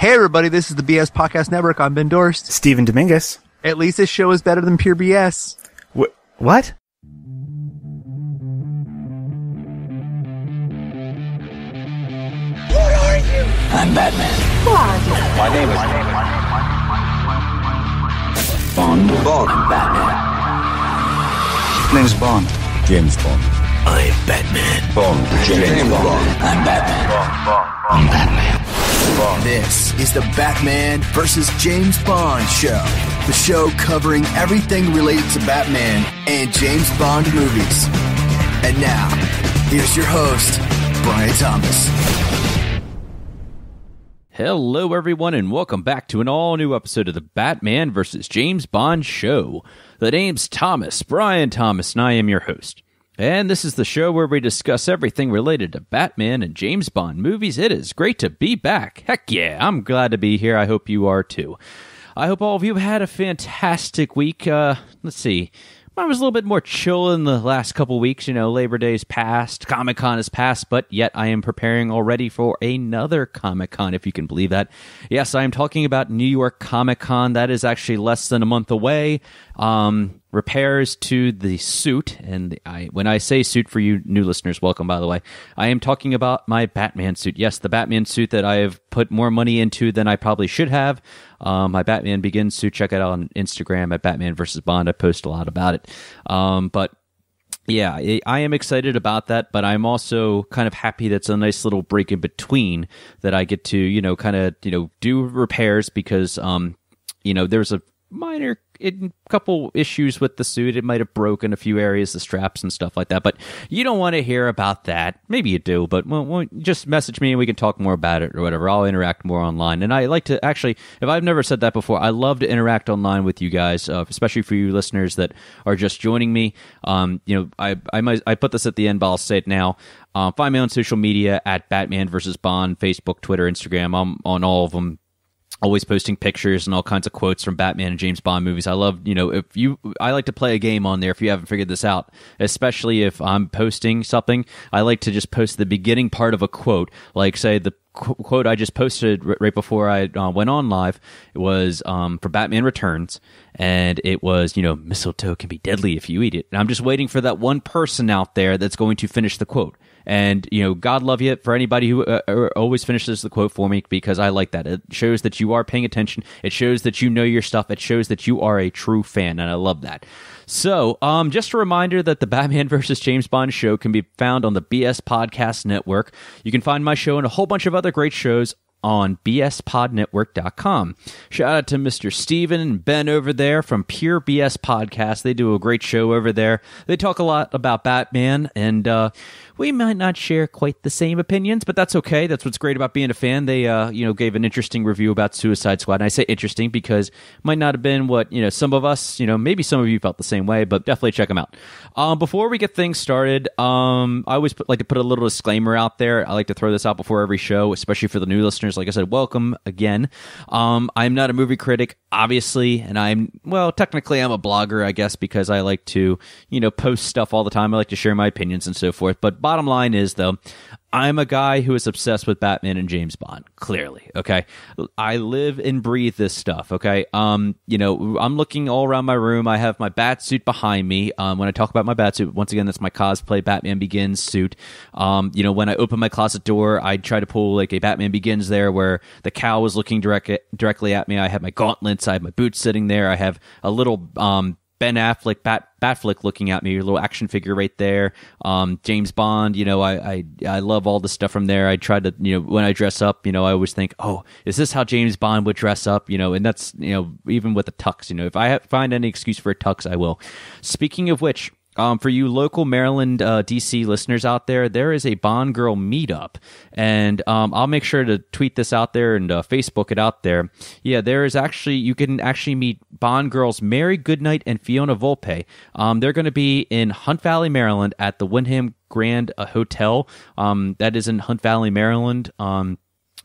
Hey everybody, this is the BS Podcast Network. I'm Ben Dorst. Steven Dominguez. At least this show is better than pure BS. What? What are you? I'm Batman. Who are you? My name is Bond. I'm Batman. Name's Bond. James Bond. I'm Batman. Bond. James Bond. I'm Batman. I'm Batman. This is the Batman vs. James Bond show. The show covering everything related to Batman and James Bond movies. And now, here's your host, Brian Thomas. Hello, everyone, and welcome back to an all-new episode of the Batman vs. James Bond show. The name's Thomas, Brian Thomas, and I am your host. And this is the show where we discuss everything related to Batman and James Bond movies. It is great to be back. Heck yeah, I'm glad to be here. I hope you are too. I hope all of you had a fantastic week. Let's see. I was a little bit more chill in the last couple weeks. You know, Labor Day's passed, Comic-Con is passed, but yet I am preparing already for another Comic-Con, if you can believe that. Yes, I am talking about New York Comic-Con. That is actually less than a month away. Repairs to the suit, and when I say suit, for you new listeners, welcome, by the way, I am talking about my Batman suit. Yes, the Batman suit that I have put more money into than I probably should have. My Batman Begins suit, check it out on Instagram at Batman vs. Bond. I post a lot about it. But yeah, I am excited about that, but I'm also kind of happy that's a nice little break in between that I get to, kind of, do repairs because, there's a minor couple issues with the suit. It might have broken a few areas, the straps and stuff like that, but you don't want to hear about that. Maybe you do, but just message me and we can talk more about it or whatever. I'll interact more online. And I like to actually, if I've never said that before, I love to interact online with you guys, especially for you listeners that are just joining me. I put this at the end, but I'll say it now. Find me on social media at Batman vs. Bond, Facebook, Twitter, Instagram. I'm on all of them. Always posting pictures and all kinds of quotes from Batman and James Bond movies. I love, I like to play a game on there if you haven't figured this out, especially if I'm posting something. I like to just post the beginning part of a quote, like say the quote I just posted right before I went on live. It was for Batman Returns, and it was, mistletoe can be deadly if you eat it. And I'm just waiting for that one person out there that's going to finish the quote. And, God love you for anybody who always finishes the quote for me, because I like that. It shows that you are paying attention. It shows that you know your stuff. It shows that you are a true fan, and I love that. So, just a reminder that the Batman vs. James Bond show can be found on the BS Podcast Network. You can find my show and a whole bunch of other great shows on bspodnetwork.com. Shout out to Mr. Steven and Ben over there from Pure BS Podcast. They do a great show over there. They talk a lot about Batman, and we might not share quite the same opinions, but that's okay. That's what's great about being a fan. They, gave an interesting review about Suicide Squad, and I say interesting because it might not have been what, some of us, maybe some of you felt the same way, but definitely check them out. Before we get things started, I always like to put a little disclaimer out there. I like to throw this out before every show, especially for the new listeners. Like I said, welcome again. I'm not a movie critic, obviously, and technically I'm a blogger, I guess, because I like to, post stuff all the time. I like to share my opinions and so forth. But bottom line is, though, I'm a guy who is obsessed with Batman and James Bond, clearly, okay? I live and breathe this stuff, okay? I'm looking all around my room. I have my bat suit behind me. When I talk about my bat suit, once again, that's my cosplay Batman Begins suit. When I open my closet door, I try to pull like a Batman Begins there where the cow was looking directly at me. I have my gauntlets. I have my boots sitting there. I have a little Ben Affleck Batflick looking at me, a little action figure right there. James Bond, I love all the stuff from there. I try to, when I dress up, I always think, oh, is this how James Bond would dress up? And that's, even with a tux, if I find any excuse for a tux, I will. Speaking of which, for you local Maryland, DC listeners out there, there is a Bond Girl meetup, and I'll make sure to tweet this out there and Facebook it out there. Yeah, you can actually meet Bond Girls Mary Goodnight and Fiona Volpe. They're going to be in Hunt Valley, Maryland, at the Wyndham Grand Hotel. That is in Hunt Valley, Maryland.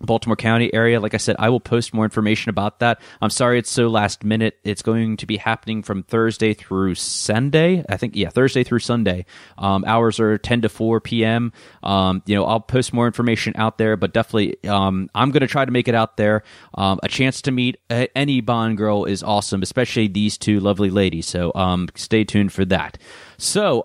Baltimore County area. Like I said, I will post more information about that. I'm sorry it's so last minute. It's going to be happening from Thursday through Sunday. I think, Thursday through Sunday. Hours are 10 to 4 p.m. I'll post more information out there, but definitely I'm going to try to make it out there. A chance to meet any Bond girl is awesome, especially these two lovely ladies. So stay tuned for that. So,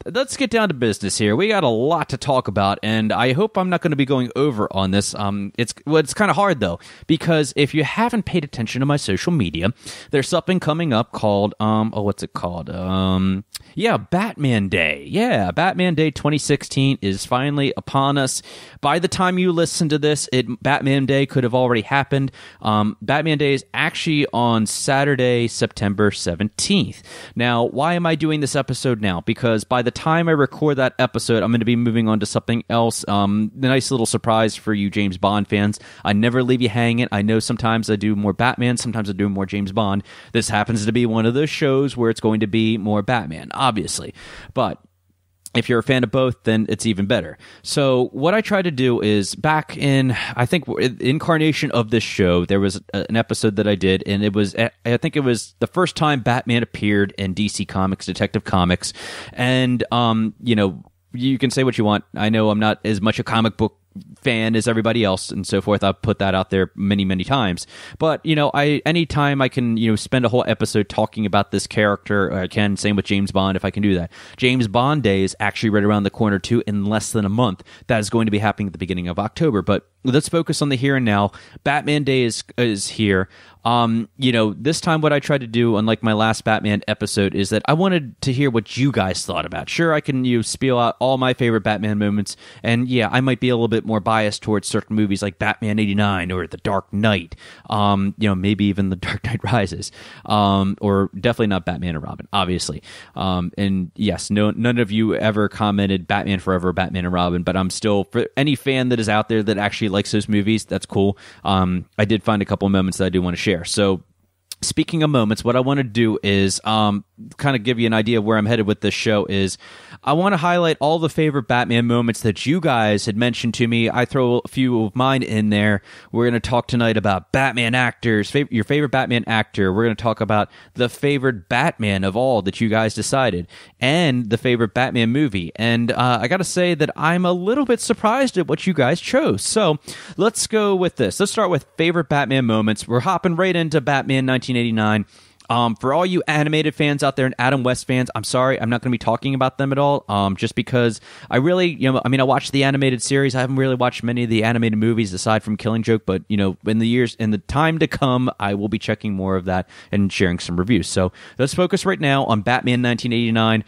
let's get down to business here. We got a lot to talk about, and I hope I'm not going to be going over on this. It's kind of hard, though, because if you haven't paid attention to my social media, there's something coming up called, what's it called? Batman Day. Yeah, Batman Day 2016 is finally upon us. By the time you listen to this, Batman Day could have already happened. Batman Day is actually on Saturday, September 17th. Now, why am I doing this episode now? Because by the time I record that episode, I'm going to be moving on to something else. The nice little surprise for you James Bond fans. I never leave you hanging. I know sometimes I do more Batman, sometimes I do more James Bond. This happens to be one of those shows where it's going to be more Batman, obviously. But if you're a fan of both, then it's even better. So what I try to do is, back in, I think, incarnation of this show, there was an episode that I did, and I think it was the first time Batman appeared in DC Comics, Detective Comics, and, you can say what you want. I know I'm not as much a comic book fan as everybody else and so forth. I've put that out there many, many times. But, anytime I can, spend a whole episode talking about this character, I can. Same with James Bond, if I can do that. James Bond Day is actually right around the corner, too, in less than a month. That is going to be happening at the beginning of October. But let's focus on the here and now. Batman Day is here. This time what I tried to do, unlike my last Batman episode, is that I wanted to hear what you guys thought about. Sure, I can spiel out all my favorite Batman moments, and I might be a little bit more biased towards certain movies like Batman 89 or The Dark Knight, maybe even The Dark Knight Rises, or definitely not Batman and Robin, obviously. And yes, none of you ever commented Batman Forever, Batman and Robin, but I'm still, for any fan that is out there that actually likes those movies, that's cool. I did find a couple of moments that I do want to share. So, speaking of moments, what I want to do is kind of give you an idea of where I'm headed with this show. Is I want to highlight all the favorite Batman moments that you guys had mentioned to me. I throw a few of mine in there. We're going to talk tonight about Batman actors, your favorite Batman actor. We're going to talk about the favorite Batman of all that you guys decided, and the favorite Batman movie. And I got to say that I'm a little bit surprised at what you guys chose. So let's go with this. Let's start with favorite Batman moments. We're hopping right into Batman 1989. For all you animated fans out there and Adam West fans, I'm sorry, I'm not going to be talking about them at all, just because I really, I watched the animated series. I haven't really watched many of the animated movies aside from Killing Joke, but, in the time to come, I will be checking more of that and sharing some reviews. So let's focus right now on Batman 1989,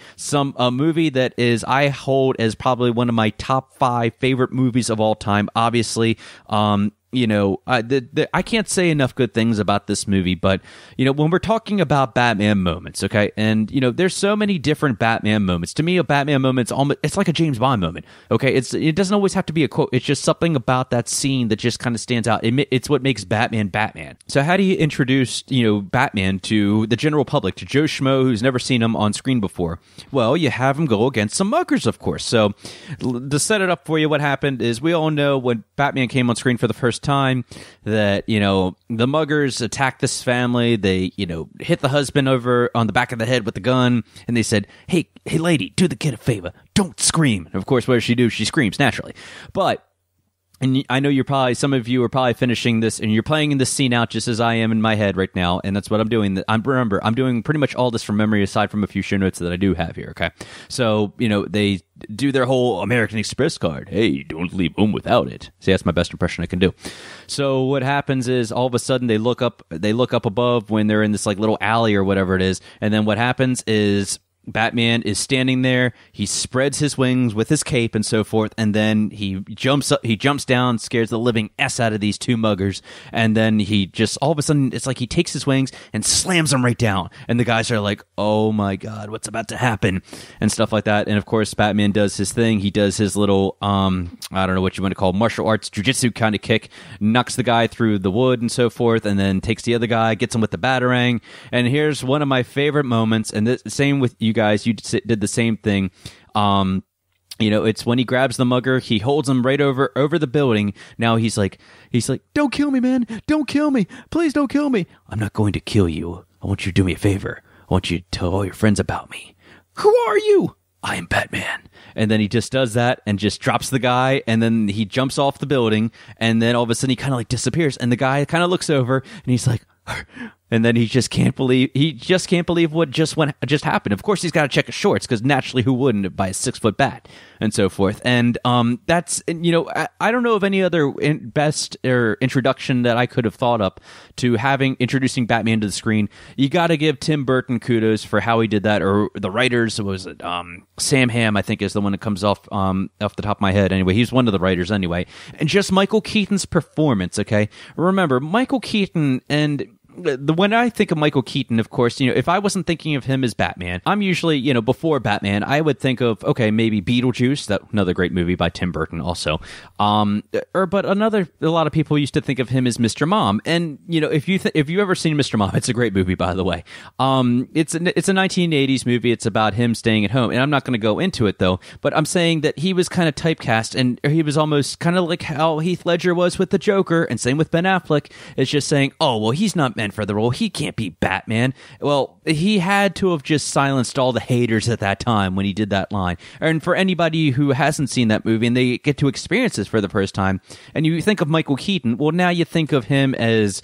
a movie that I hold as probably one of my top 5 favorite movies of all time. Obviously, I can't say enough good things about this movie, but, when we're talking about Batman moments, okay, and, there's so many different Batman moments. To me, a Batman moment's almost, it's like a James Bond moment, okay? It doesn't always have to be a quote. It's just something about that scene that just kind of stands out. It's what makes Batman Batman. So how do you introduce, Batman to the general public, to Joe Schmo who's never seen him on screen before? Well, you have him go against some muggers, of course. So to set it up for you, what happened is, we all know when Batman came on screen for the first time that, the muggers attacked this family. They, hit the husband over on the back of the head with the gun, and they said, hey lady, do the kid a favor, don't scream. And of course, what does she do? She screams, naturally. But, and I know some of you are probably finishing this, and you're playing this scene out just as I am in my head right now, and that's what I'm doing. I'm doing pretty much all this from memory, aside from a few show notes that I do have here, okay? So, they do their whole American Express card. Hey, don't leave home without it. See, that's my best impression I can do. So what happens is, all of a sudden, they look up above when they're in this like little alley or whatever it is, and then what happens is, Batman is standing there. He spreads his wings with his cape and so forth, and then he jumps down, scares the living S out of these two muggers, and then he just, all of a sudden, it's like he takes his wings and slams them right down, and the guys are like, oh my god, what's about to happen, and stuff like that. And of course, Batman does his thing. He does his little, I don't know what you want to call, martial arts, jujitsu kind of kick, knocks the guy through the wood and so forth, and then takes the other guy, gets him with the batarang. And here's one of my favorite moments, and the same with you guys, you did the same thing. It's when he grabs the mugger, he holds him right over the building. Now he's like, don't kill me, man. Don't kill me. Please don't kill me. I'm not going to kill you. I want you to do me a favor. I want you to tell all your friends about me. Who are you? I am Batman. And then he just does that and just drops the guy, and then he jumps off the building, and then all of a sudden he kind of like disappears, and the guy kind of looks over and he's like, and then he just can't believe what just happened. Of course, he's got to check his shorts, because naturally, who wouldn't, by a 6-foot bat and so forth. And that's, I don't know of any other best or introduction that I could have thought up to introducing Batman to the screen. You got to give Tim Burton kudos for how he did that, or the writers. Was it Sam Hamm? I think is the one that comes off the top of my head. Anyway, he's one of the writers anyway, and just Michael Keaton's performance. Okay, remember Michael Keaton and. When I think of Michael Keaton, of course, if I wasn't thinking of him as Batman, I'm usually, before Batman, I would think of, okay, maybe Beetlejuice, another great movie by Tim Burton also. But a lot of people used to think of him as Mr. Mom. And, if you've ever seen Mr. Mom, it's a great movie, by the way. It's a 1980s movie. It's about him staying at home. And I'm not going to go into it, though, but I'm saying that he was kind of typecast, and he was almost kind of like how Heath Ledger was with the Joker, and same with Ben Affleck. It's just saying, oh, well, he's not meant for the role. He can't be Batman. Well, he had to have just silenced all the haters at that time when he did that line. And for anybody who hasn't seen that movie and they get to experience this for the first time, and you think of Michael Keaton, well, now you think of him as,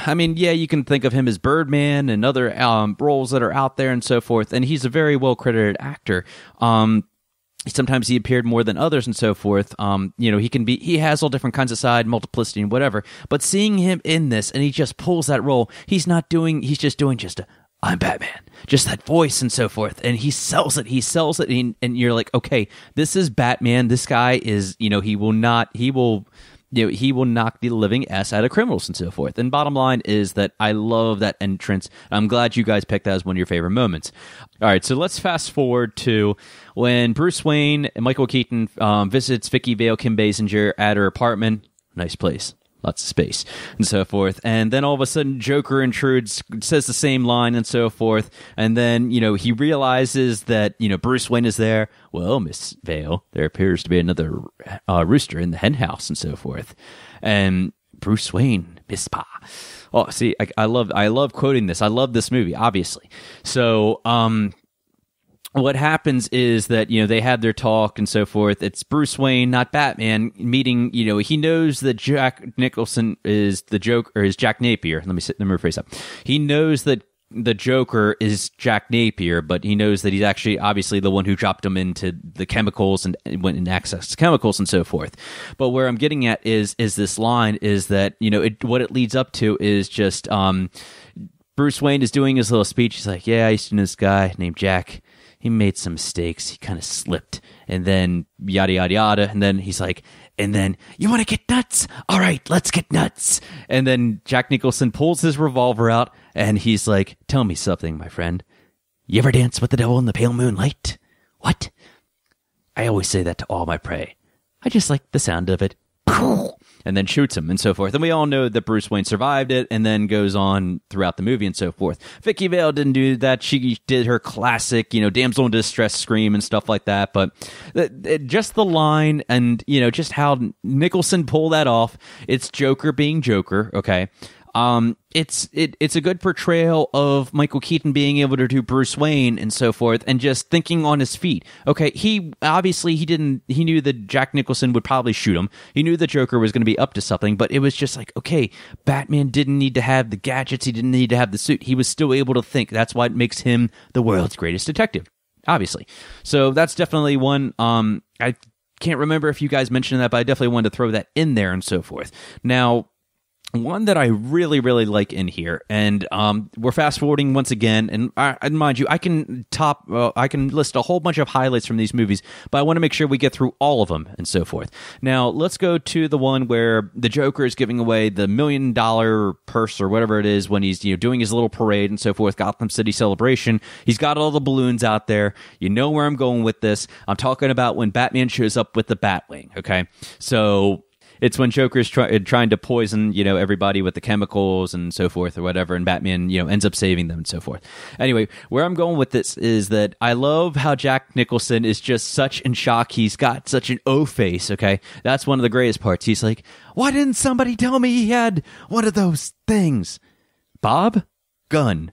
you can think of him as Birdman and other roles that are out there and so forth. And he's a very well-credited actor. Sometimes he appeared more than others and so forth. He has all different kinds of side, multiplicity and whatever. But seeing him in this, and he just pulls that role, he's just doing I'm Batman. Just that voice and so forth. And he sells it. And you're like, okay, this is Batman. This guy is, he will knock the living S out of criminals and so forth. And bottom line is that I love that entrance. I'm glad you guys picked that as one of your favorite moments. All right, so let's fast forward to when Bruce Wayne and Michael Keaton visits Vicky Vale Kim Basinger at her apartment. Nice place. Lots of space and so forth. And then all of a sudden Joker intrudes, says the same line and so forth. And then, he realizes that, Bruce Wayne is there. Well, Miss Vale, there appears to be another rooster in the hen house and so forth. And Bruce Wayne, Miss Pa. Oh, see, I love quoting this. I love this movie, obviously. So, what happens is that, they have their talk and so forth. It's Bruce Wayne, not Batman, meeting, he knows that Jack Nicholson is the Joker, or is Jack Napier. Let me rephrase that. He knows that the Joker is Jack Napier, but he knows that he's actually obviously the one who dropped him into the chemicals and went and accessed chemicals and so forth. But where I'm getting at is this line is that, what it leads up to is just Bruce Wayne is doing his little speech. He's like, yeah, I used to know this guy named Jack. He made some mistakes. He kind of slipped. And then yada, yada, yada. And then he's like, and then, you want to get nuts? All right, let's get nuts. And then Jack Nicholson pulls his revolver out, and he's like, tell me something, my friend. You ever dance with the devil in the pale moonlight? What? I always say that to all my prey. I just like the sound of it. And then shoots him and so forth. And we all know that Bruce Wayne survived it and then goes on throughout the movie and so forth. Vicky Vale didn't do that. She did her classic, damsel in distress scream and stuff like that. But just the line and, just how Nicholson pulled that off. It's Joker being Joker, okay? It's a good portrayal of Michael Keaton being able to do Bruce Wayne and so forth, and just thinking on his feet. Okay, he knew that Jack Nicholson would probably shoot him. He knew the Joker was going to be up to something, but it was just like, okay, Batman didn't need to have the gadgets. He didn't need to have the suit. He was still able to think. That's why it makes him the world's greatest detective, obviously. So that's definitely one. I can't remember if you guys mentioned that, but I definitely wanted to throw that in there and so forth. Now, one that I really, really like in here, and we're fast forwarding once again, and mind you, I can list a whole bunch of highlights from these movies, but I want to make sure we get through all of them and so forth. Now, let's go to the one where the Joker is giving away the $1 million purse or whatever it is when he's doing his little parade and so forth, Gotham City celebration. He's got all the balloons out there. You know where I'm going with this. I'm talking about when Batman shows up with the Batwing. Okay, so It's when Joker's trying to poison, everybody with the chemicals and so forth or whatever, and Batman, ends up saving them and so forth. Anyway, where I'm going with this is that I love how Jack Nicholson is just such in shock. He's got such an O face, okay? That's one of the greatest parts. He's like, why didn't somebody tell me he had one of those things? Bob? Gun.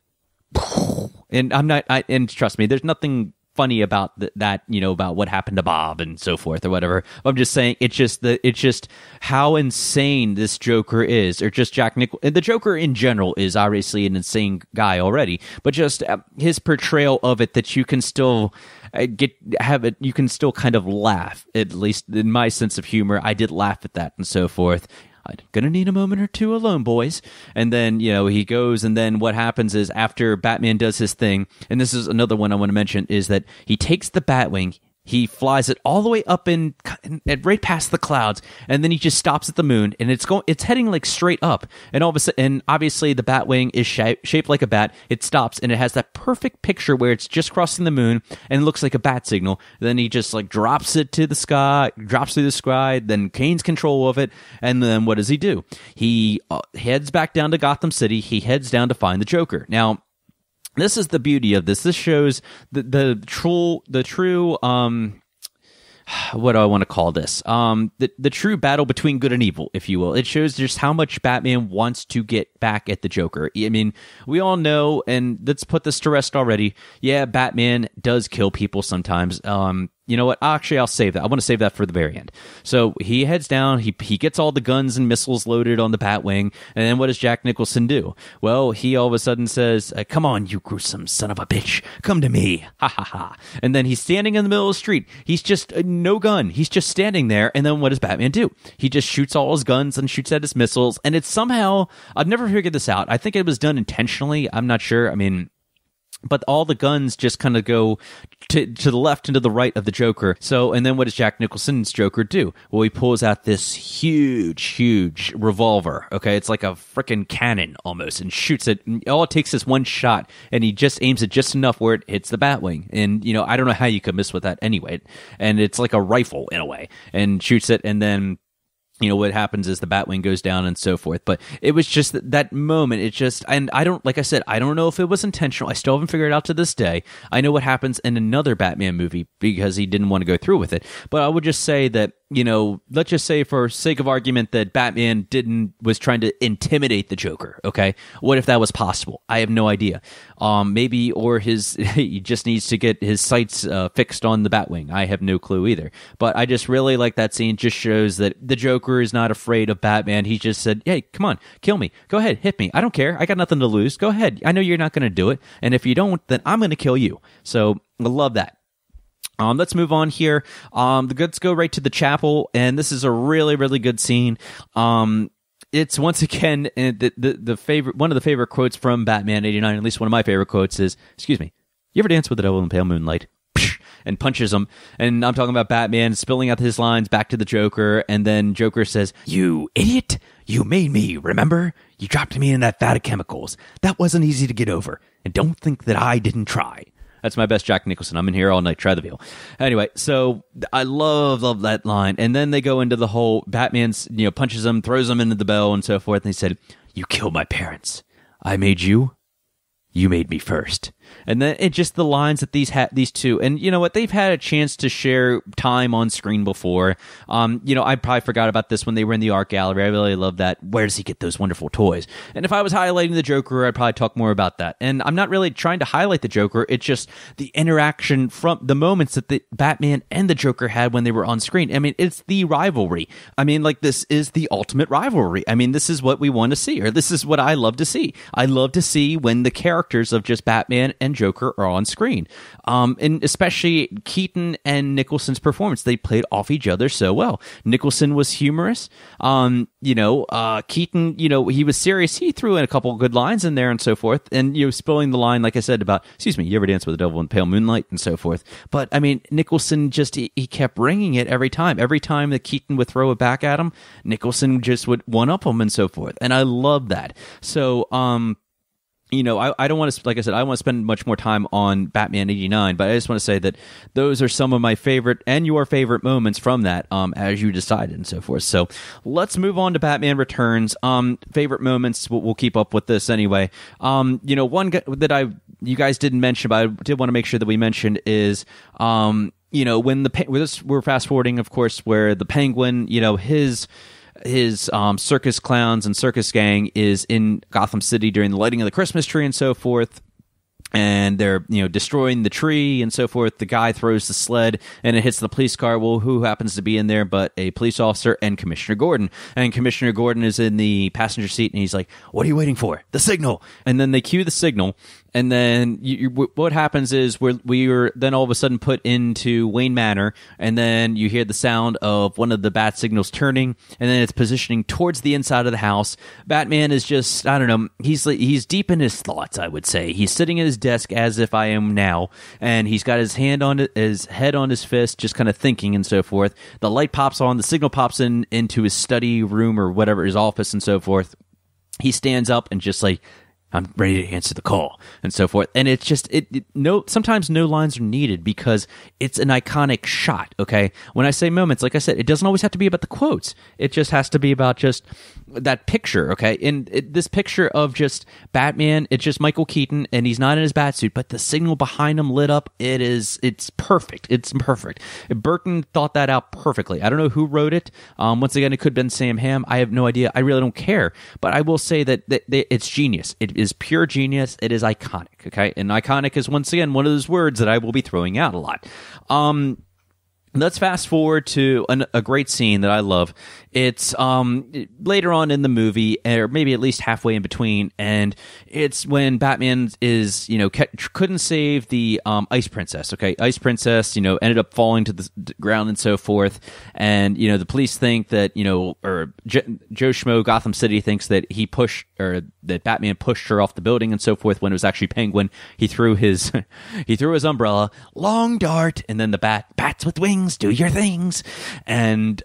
And and trust me, there's nothing funny about that, about what happened to Bob and so forth or whatever. I'm just saying it's just how insane this Joker is, or just Jack Nicholson. The Joker in general is obviously an insane guy already, but just his portrayal of it, that you can still you can still kind of laugh. At least in my sense of humor, I did laugh at that and so forth. I'm gonna need a moment or two alone, boys. And then, he goes, and then what happens is, after Batman does his thing, and this is another one I want to mention, is that he takes the Batwing, he flies it all the way up and right past the clouds, and then he just stops at the moon, and it's heading like straight up. And all of a sudden, and obviously the Batwing is shaped like a bat. It stops, and it has that perfect picture where it's just crossing the moon, and it looks like a bat signal. Then he just like drops it to the sky, drops through the sky. Then gains control of it, and then what does he do? He heads back down to Gotham City. He heads down to find the Joker. Now, this is the beauty of this. This shows the true what do I want to call this? The true battle between good and evil, if you will. It shows just how much Batman wants to get back at the Joker. I mean, we all know, and let's put this to rest already. Yeah, Batman does kill people sometimes. You know what? Actually, I'll save that. I want to save that for the very end. So he heads down. He gets all the guns and missiles loaded on the Batwing. And then what does Jack Nicholson do? Well, he all of a sudden says, come on, you gruesome son of a bitch. Come to me. Ha ha ha. And then he's standing in the middle of the street. He's just no gun. He's just standing there. And then what does Batman do? He just shoots all his guns and shoots at his missiles. And it's somehow, I've never figured this out. I think it was done intentionally. I'm not sure. I mean, but all the guns just kind of go to the left and to the right of the Joker. So, and then what does Jack Nicholson's Joker do? Well, he pulls out this huge revolver. Okay, it's like a freaking cannon almost, and shoots it. And all it takes is one shot, and he just aims it just enough where it hits the Batwing. And I don't know how you could miss with that anyway. And it's like a rifle in a way, and shoots it, and then what happens is the Batwing goes down and so forth. But it was just that moment. It just, and I don't, like I said, I don't know if it was intentional. I still haven't figured it out to this day. I know what happens in another Batman movie because he didn't want to go through with it. But I would just say that, let's just say for sake of argument that Batman was trying to intimidate the Joker. Okay. What if that was possible? I have no idea. Maybe, or he just needs to get his sights fixed on the Batwing. I have no clue either. But I just really like that scene. Just shows that the Joker is not afraid of Batman. He just said, hey, come on, kill me. Go ahead, hit me. I don't care. I got nothing to lose. Go ahead. I know you're not going to do it. And if you don't, then I'm going to kill you. So I love that. Let's move on here. Let's go right to the chapel, and this is a really, really good scene. It's once again the favorite, one of the favorite quotes from Batman '89. At least one of my favorite quotes is, "Excuse me, you ever dance with the devil in pale moonlight?" And punches him. And I'm talking about Batman spilling out his lines back to the Joker, and then Joker says, "You idiot! You made me, remember? You dropped me in that vat of chemicals. That wasn't easy to get over. And don't think that I didn't try." That's my best Jack Nicholson. I'm in here all night. Try the veal. Anyway, so I love that line. And then they go into the whole Batman's, punches him, throws him into the bell and so forth. And he said, "You killed my parents. I made you. You made me first." And then it just the lines that these two, and you know what, they've had a chance to share time on screen before. I probably forgot about this when they were in the art gallery. I really love that. Where does he get those wonderful toys? And if I was highlighting the Joker, I'd probably talk more about that. And I'm not really trying to highlight the Joker. It's just the interaction from the moments that the Batman and the Joker had when they were on screen. I mean, it's the rivalry. I mean, like, this is the ultimate rivalry. I mean, this is what we want to see, or this is what I love to see. I love to see when the characters of just Batman and Joker are on screen. And especially Keaton and Nicholson's performance. They played off each other so well. Nicholson was humorous. Keaton, he was serious. He threw in a couple of good lines in there and so forth. And, spilling the line, like I said, about, "Excuse me, you ever dance with the devil in pale moonlight?" and so forth. But, I mean, Nicholson just, he kept ringing it every time. Every time that Keaton would throw it back at him, Nicholson just would one-up him and so forth. And I love that. So, I don't want to, like I said, I want to spend much more time on Batman 89, but I just want to say that those are some of my favorite and your favorite moments from that, as you decided and so forth. So let's move on to Batman Returns. Favorite moments, we'll keep up with this anyway. One that you guys didn't mention, but I did want to make sure that we mentioned is, when we're fast forwarding, of course, where the Penguin, his circus clowns and circus gang is in Gotham City during the lighting of the Christmas tree and so forth. And they're, destroying the tree and so forth. The guy throws the sled and it hits the police car. Well, who happens to be in there but a police officer and Commissioner Gordon? And Commissioner Gordon is in the passenger seat and he's like, "What are you waiting for? The signal." And then they cue the signal. And then what happens is we are then all of a sudden put into Wayne Manor, and then you hear the sound of one of the bat signals turning, and then it's positioning towards the inside of the house. Batman is just, I don't know, he's deep in his thoughts, I would say. He's sitting at his desk as if I am now, and he's got his head on his fist, just kind of thinking and so forth. The light pops on, the signal pops into his study room or whatever, his office and so forth. He stands up and just like, "I'm ready to answer the call," and so forth. And it's just, sometimes no lines are needed because it's an iconic shot, okay? When I say moments, like I said, it doesn't always have to be about the quotes. It just has to be about just that picture, okay? And this picture of just Batman, it's just Michael Keaton, and he's not in his bat suit, but the signal behind him lit up, it's perfect. It's perfect. Burton thought that out perfectly. I don't know who wrote it. Once again, it could have been Sam Hamm. I have no idea. I really don't care. But I will say that it's genius. It is pure genius. It is iconic, okay? And iconic is, once again, one of those words that I will be throwing out a lot. Let's fast forward to a great scene that I love. It's later on in the movie, or maybe at least halfway in between, and it's when Batman is, couldn't save the Ice Princess, okay? Ice Princess, ended up falling to the ground and so forth, and, the police think that, or Joe Schmo, Gotham City thinks that that Batman pushed her off the building and so forth, when it was actually Penguin. He threw his umbrella, long dart, and then the bats with wings, do your things. And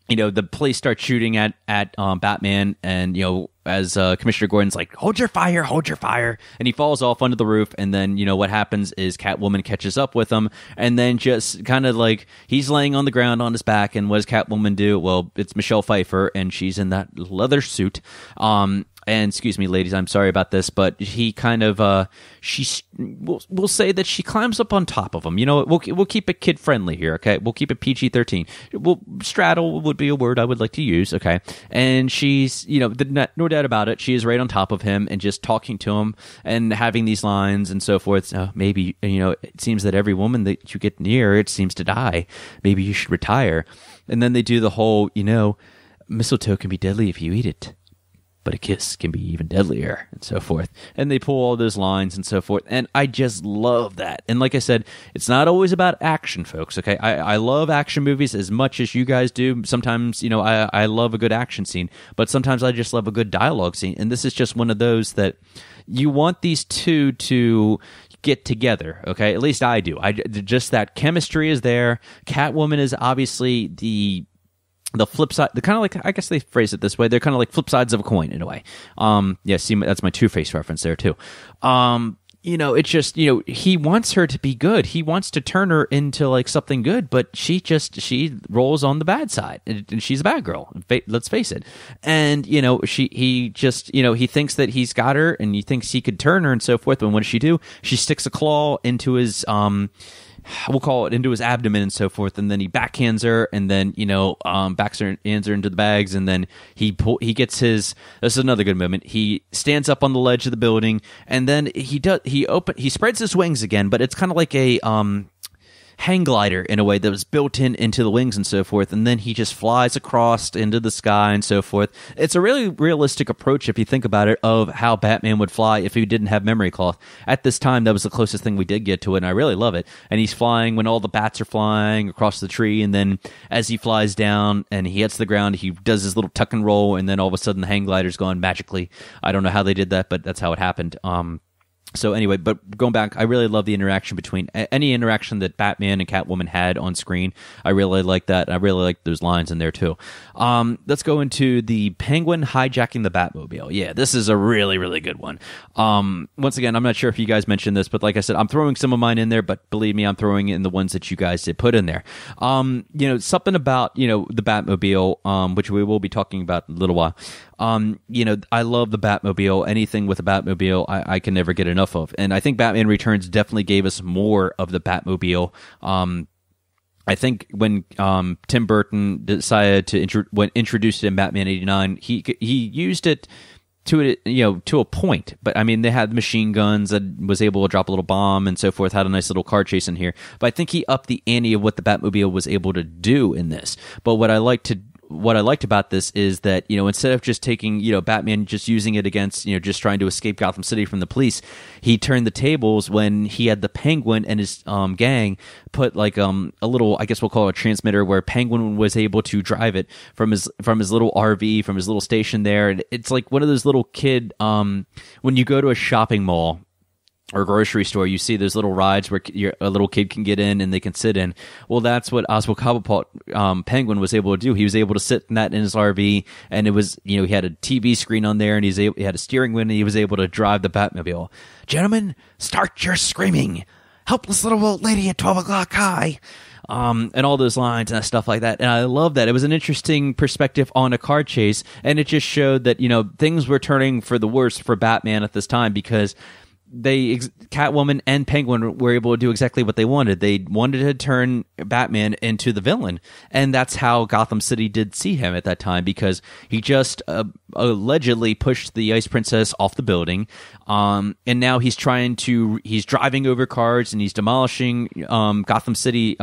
the police start shooting at Batman, and as Commissioner Gordon's like, hold your fire, and he falls off onto the roof. And then what happens is Catwoman catches up with him, and then just kind of like, he's laying on the ground on his back, and what does Catwoman do? Well, it's Michelle Pfeiffer, and she's in that leather suit. And excuse me, ladies, I'm sorry about this, but he kind of, we'll say that she climbs up on top of him. We'll keep it kid friendly here, okay? We'll keep it PG-13. Straddle would be a word I would like to use, okay? And she's, no doubt about it, she is right on top of him and just talking to him and having these lines and so forth. Maybe, it seems that every woman that you get near, it seems to die. Maybe you should retire. And then they do the whole, mistletoe can be deadly if you eat it, but a kiss can be even deadlier, and so forth. And they pull all those lines and so forth. And I just love that. And like I said, it's not always about action, folks, okay? I love action movies as much as you guys do. Sometimes, I love a good action scene, but sometimes I just love a good dialogue scene. And this is just one of those that you want these two to get together, okay? At least I do. Just that chemistry is there. Catwoman is obviously the flip side, the kind of like, I guess they phrase it this way, they're kind of like flip sides of a coin in a way. See, that's my Two-Face reference there too. It's just, he wants her to be good. He wants to turn her into like something good, but she rolls on the bad side, and she's a bad girl. Let's face it. And, he thinks that he's got her, and he thinks he could turn her and so forth. But what does she do? She sticks a claw into his, we'll call it, into his abdomen and so forth, and then he backhands her, and then backhands her into the bags, and then he gets his. This is another good moment. He stands up on the ledge of the building, and then he spreads his wings again, but it's kind of like a hang glider in a way that was built into the wings and so forth, and then he just flies across into the sky and so forth. It's a really realistic approach, if you think about it, of how Batman would fly if he didn't have memory cloth. At this time, that was the closest thing we did get to it, and I really love it. And he's flying when all the bats are flying across the tree, and then as he flies down and he hits the ground, he does his little tuck and roll, and then all of a sudden the hang glider's gone magically. I don't know how they did that, but that's how it happened. So anyway, but going back, I really love the interaction between any interaction that Batman and Catwoman had on screen. I really like that. I really like those lines in there too. Let's go into the Penguin hijacking the Batmobile. Yeah, this is a really, really good one. Once again, I'm not sure if you guys mentioned this, but like I said, I'm throwing some of mine in there, but believe me, I'm throwing in the ones that you guys did put in there. Something about, the Batmobile, which we will be talking about in a little while. I love the Batmobile. Anything with a Batmobile, I can never get enough of. And I think Batman Returns definitely gave us more of the Batmobile. I think when Tim Burton decided to introduce it in Batman '89, he used it to a point. But I mean, they had machine guns and was able to drop a little bomb and so forth. Had a nice little car chase in here. But I think he upped the ante of what the Batmobile was able to do in this. But what I liked about this is that, instead of just taking, Batman just using it against, just trying to escape Gotham City from the police, he turned the tables when he had the Penguin and his gang put like a little, I guess we'll call it a transmitter, where Penguin was able to drive it from his little RV, from his little station there. And it's like one of those little kid, when you go to a shopping mall or grocery store, you see those little rides where a little kid can get in and they can sit in. Well, that's what Oswald Cobblepot Penguin was able to do. He was able to sit in that in his RV, and it was, he had a TV screen on there, and he had a steering wheel, and he was able to drive the Batmobile. Gentlemen, start your screaming. Helpless little old lady at 12 o'clock high. And all those lines and stuff like that. And I love that. It was an interesting perspective on a car chase, and it just showed that, things were turning for the worse for Batman at this time, because Catwoman and Penguin were able to do exactly what they wanted. They wanted to turn Batman into the villain, and that's how Gotham City did see him at that time, because he just allegedly pushed the Ice Princess off the building, and now he's driving over cars, and he's demolishing Gotham City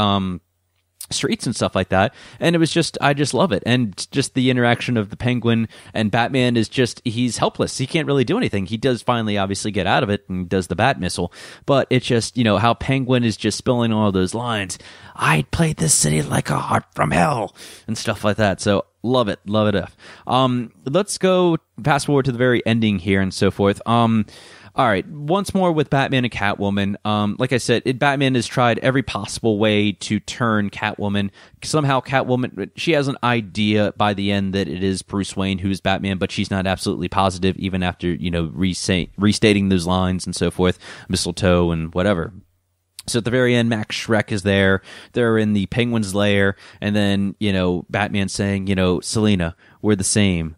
streets and stuff like that. And it was just, I just love it. And just the interaction of the Penguin and Batman is just, he's helpless. He can't really do anything. He does finally obviously get out of it and does the Bat Missile, but it's just, how Penguin is just spilling all those lines. I played this city like a heart from hell and stuff like that. So love it. Let's go fast forward to the very ending here and so forth. All right, once more with Batman and Catwoman. Like I said, Batman has tried every possible way to turn Catwoman. Somehow Catwoman, she has an idea by the end that it is Bruce Wayne who's Batman, but she's not absolutely positive, even after, restating those lines and so forth, mistletoe and whatever. So at the very end, Max Schreck is there. They're in the Penguin's lair, and then, Batman saying, Selina, we're the same.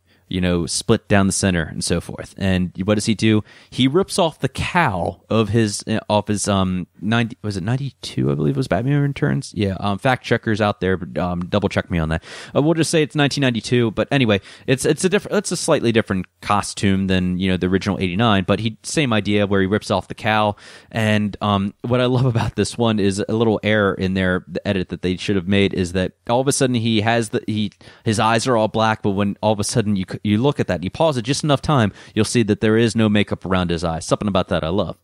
Split down the center and so forth. And what does he do? He rips off the cowl of his 90, was it 92, I believe was Batman Returns? Yeah, fact checkers out there, double check me on that. We'll just say it's 1992, but anyway, it's a slightly different costume than, the original 89, but same idea where he rips off the cowl. And what I love about this one is a little error in their edit that they should have made, is that all of a sudden his eyes are all black, but when all of a sudden you look at that, you pause it just enough time, you'll see that there is no makeup around his eyes. Something about that I love.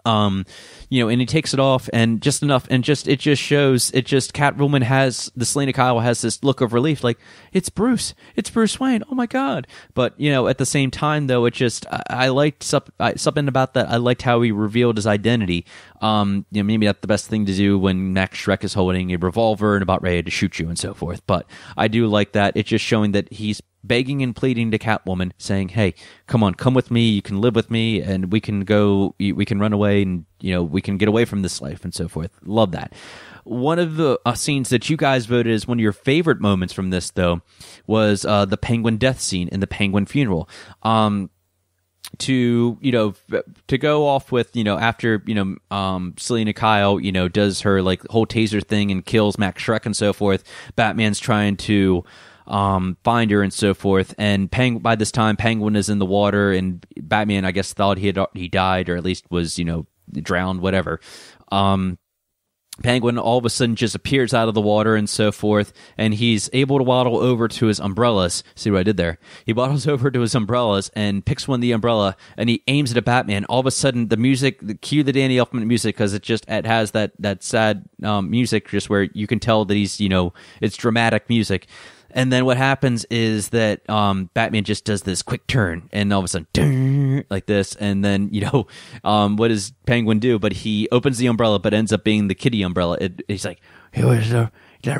And he takes it off, and just enough, and it just shows, Catwoman has, the Selina Kyle has this look of relief, like, it's Bruce Wayne, oh my god. But, at the same time, though, it just, I liked something about that. I liked how he revealed his identity. Maybe that's the best thing to do when Max Schreck is holding a revolver and about ready to shoot you and so forth. But I do like that. It's just showing that he's begging and pleading to Catwoman, saying, hey, come with me, you can live with me, and we can run away, and, we can get away from this life and so forth. Love that. One of the scenes that you guys voted as one of your favorite moments from this, though, was the Penguin death scene in the Penguin funeral. To go off with, after, Selina Kyle, does her like whole taser thing and kills Max Schreck and so forth, Batman's trying to find her and so forth, and by this time Penguin is in the water, and Batman, I guess, thought he died, or at least was, drowned, whatever. Penguin all of a sudden just appears out of the water and so forth, and he's able to waddle over to his umbrellas. See what I did there? He waddles over to his umbrellas and picks the umbrella, and he aims it at Batman. All of a sudden, the music, cue the Danny Elfman music, because it has that sad music, just where you can tell that he's, it's dramatic music. And then what happens is that Batman just does this quick turn, and all of a sudden, ding, like this. And then, what does Penguin do? But he opens the umbrella, but ends up being the kitty umbrella. He's like, it was the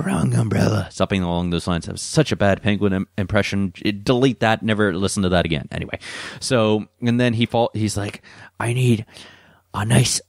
wrong umbrella. Something along those lines. That was such a bad Penguin impression. Delete that. Never listen to that again. Anyway, so, and then he's like, I need a nice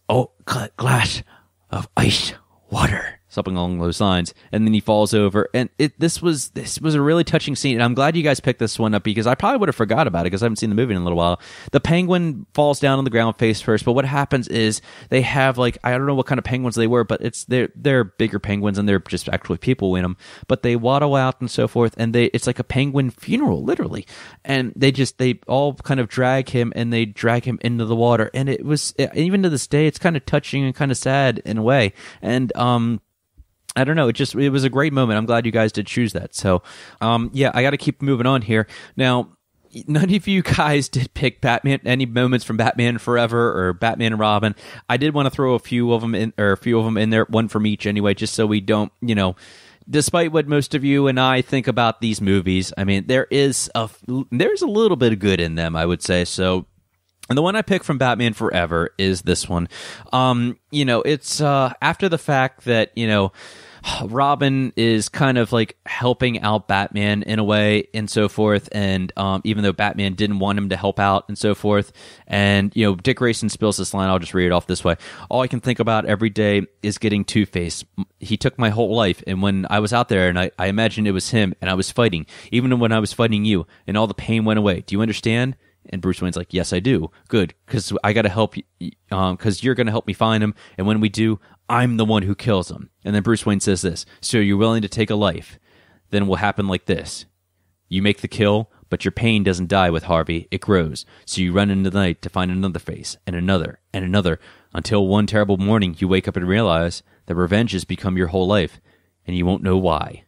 glass of ice water. Something along those lines, and then he falls over, and this was a really touching scene, and I'm glad you guys picked this one up because I probably would have forgot about it because I haven't seen the movie in a little while. The penguin falls down on the ground face first, but what happens is they have I don't know what kind of penguins they were, but they're bigger penguins and they're just actually people in them, but they waddle out and so forth, and it's like a penguin funeral literally, and they all kind of drag him into the water, and it was, even to this day, it's kind of touching and kind of sad in a way, and I don't know. It was a great moment. I'm glad you guys did choose that. So, I got to keep moving on here. Now, none of you guys did pick any moments from Batman Forever or Batman and Robin. I did want to throw a few of them in there, one from each anyway, just so we don't, despite what most of you and I think about these movies, I mean, there's a little bit of good in them, I would say. So, and the one I picked from Batman Forever is this one. It's after the fact that, Robin is kind of like helping out Batman in a way and so forth, and even though Batman didn't want him to help out and so forth, and Dick Grayson spills this line. I'll just read it off this way: all I can think about every day is getting Two-Face. He took my whole life, and when I was out there and I imagined it was him and I was fighting, even when I was fighting you, and all the pain went away. Do you understand? And Bruce Wayne's like, yes, I do. Good, because I got to help you, because you're going to help me find him, and when we do, I'm the one who kills him. And then Bruce Wayne says this: so you're willing to take a life? Then it will happen like this. You make the kill, but your pain doesn't die with Harvey. It grows. So you run into the night to find another face, and another, until one terrible morning you wake up and realize that revenge has become your whole life, and you won't know why.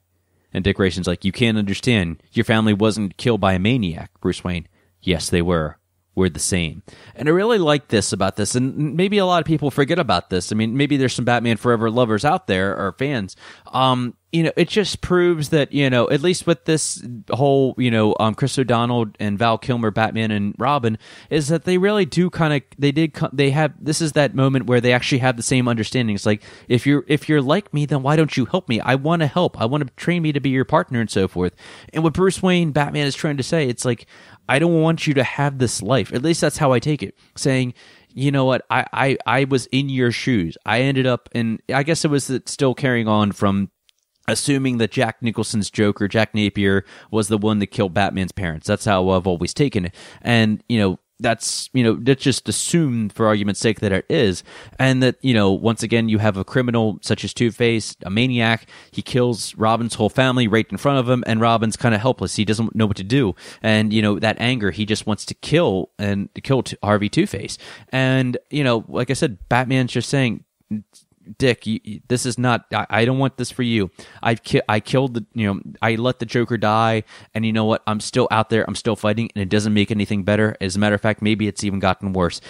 And Dick Grayson's like, you can't understand. Your family wasn't killed by a maniac. Bruce Wayne: yes, they were. We're the same. And I really like this about this, and maybe a lot of people forget about this. I mean, maybe there's some Batman Forever lovers out there, or fans. It just proves that, at least with this whole, Chris O'Donnell and Val Kilmer, Batman and Robin, is that they really do this is that moment where they actually have the same understanding. It's like, if you're like me, then why don't you help me? I want to help. I want to train me to be your partner and so forth. And what Bruce Wayne, Batman, is trying to say, it's like, I don't want you to have this life. At least that's how I take it. Saying, you know what, I was in your shoes. I ended up in, I guess it was still carrying on from assuming that Jack Nicholson's Joker, Jack Napier, was the one that killed Batman's parents. That's how I've always taken it. And, that's just assumed for argument's sake that it is. And that, once again, you have a criminal such as Two-Face, a maniac. He kills Robin's whole family right in front of him, and Robin's kind of helpless. He doesn't know what to do. And, that anger, he just wants to kill Harvey Two-Face. And, like I said, Batman's just saying, Dick, this is not, I don't want this for you. I killed I let the Joker die, and you know what? I'm still out there. I'm still fighting, and it doesn't make anything better. As a matter of fact, maybe it's even gotten worse.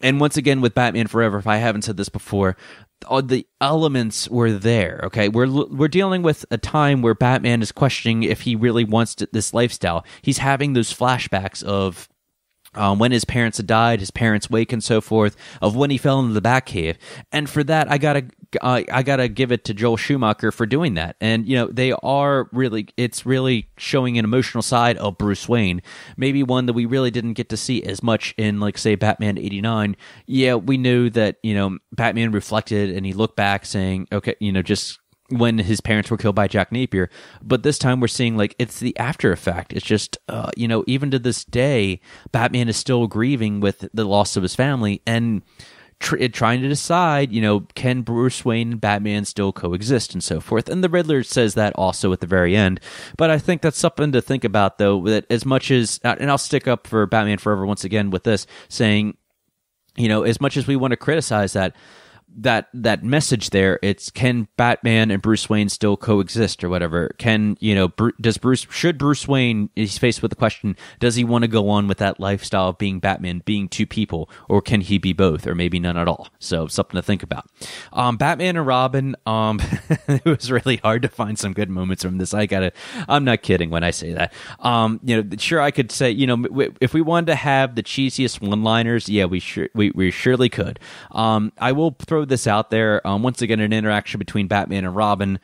And once again, with Batman Forever, if I haven't said this before, all the elements were there. Okay, we're dealing with a time where Batman is questioning if he really wants this lifestyle. He's having those flashbacks of when his parents had died, his parents' wake and so forth, of when he fell into the Batcave. And for that, I gotta give it to Joel Schumacher for doing that. And, it's really showing an emotional side of Bruce Wayne. Maybe one that we really didn't get to see as much in, like, say, Batman 89. Yeah, we knew that, Batman reflected and he looked back saying, okay, just when his parents were killed by Jack Napier. But this time we're seeing, like, it's the after effect. It's just, even to this day, Batman is still grieving with the loss of his family and trying to decide, can Bruce Wayne and Batman still coexist and so forth. And the Riddler says that also at the very end. But I think that's something to think about, though, that as much as, and I'll stick up for Batman Forever once again with this, saying, as much as we want to criticize that, that message there, it's, can Batman and Bruce Wayne still coexist or whatever? Can, should Bruce Wayne, he's faced with the question, does he want to go on with that lifestyle of being Batman, being two people, or can he be both, or maybe none at all? So something to think about. Batman and Robin, it was really hard to find some good moments from this. I'm not kidding when I say that. Sure, I could say, if we wanted to have the cheesiest one-liners, yeah, we surely could. I will throw this out there. Once again, an interaction between Batman and Robin.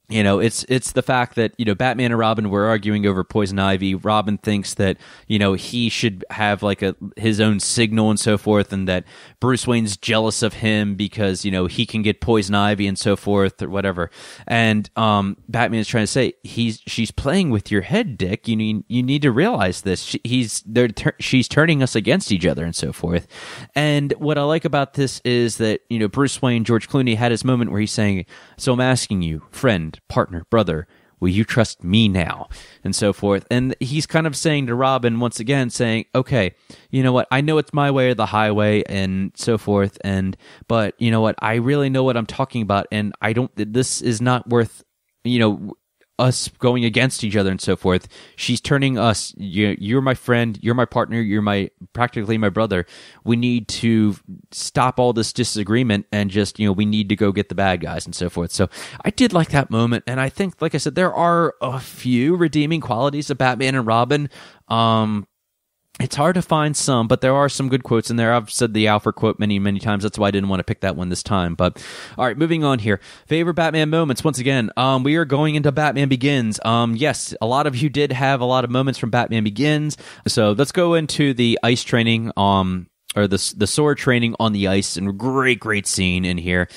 It's the fact that, Batman and Robin were arguing over poison ivy. Robin thinks that, he should have like his own signal and so forth, and that Bruce Wayne's jealous of him because, he can get poison ivy and so forth or whatever. And Batman is trying to say, she's playing with your head, Dick. You need to realize this. She's turning us against each other and so forth. And what I like about this is that, Bruce Wayne, George Clooney, had his moment where he's saying, so I'm asking you, friend, partner, brother, will you trust me now? And so forth. And he's kind of saying to Robin, once again, saying, okay, you know what? I know it's my way or the highway and so forth. But you know what? I really know what I'm talking about. And this is not worth, us going against each other and so forth. She's turning us, you're my friend, you're my partner, you're practically my brother. We need to stop all this disagreement and just, we need to go get the bad guys and so forth. So I did like that moment. And I think, like I said, there are a few redeeming qualities of Batman and Robin. It's hard to find some, but there are some good quotes in there. I've said the Alfred quote many, many times. That's why I didn't want to pick that one this time. But all right, moving on here. Favorite Batman moments. Once again, we are going into Batman Begins. Yes, a lot of you did have a lot of moments from Batman Begins. So let's go into the ice training. Or the sword training on the ice, and great scene in here.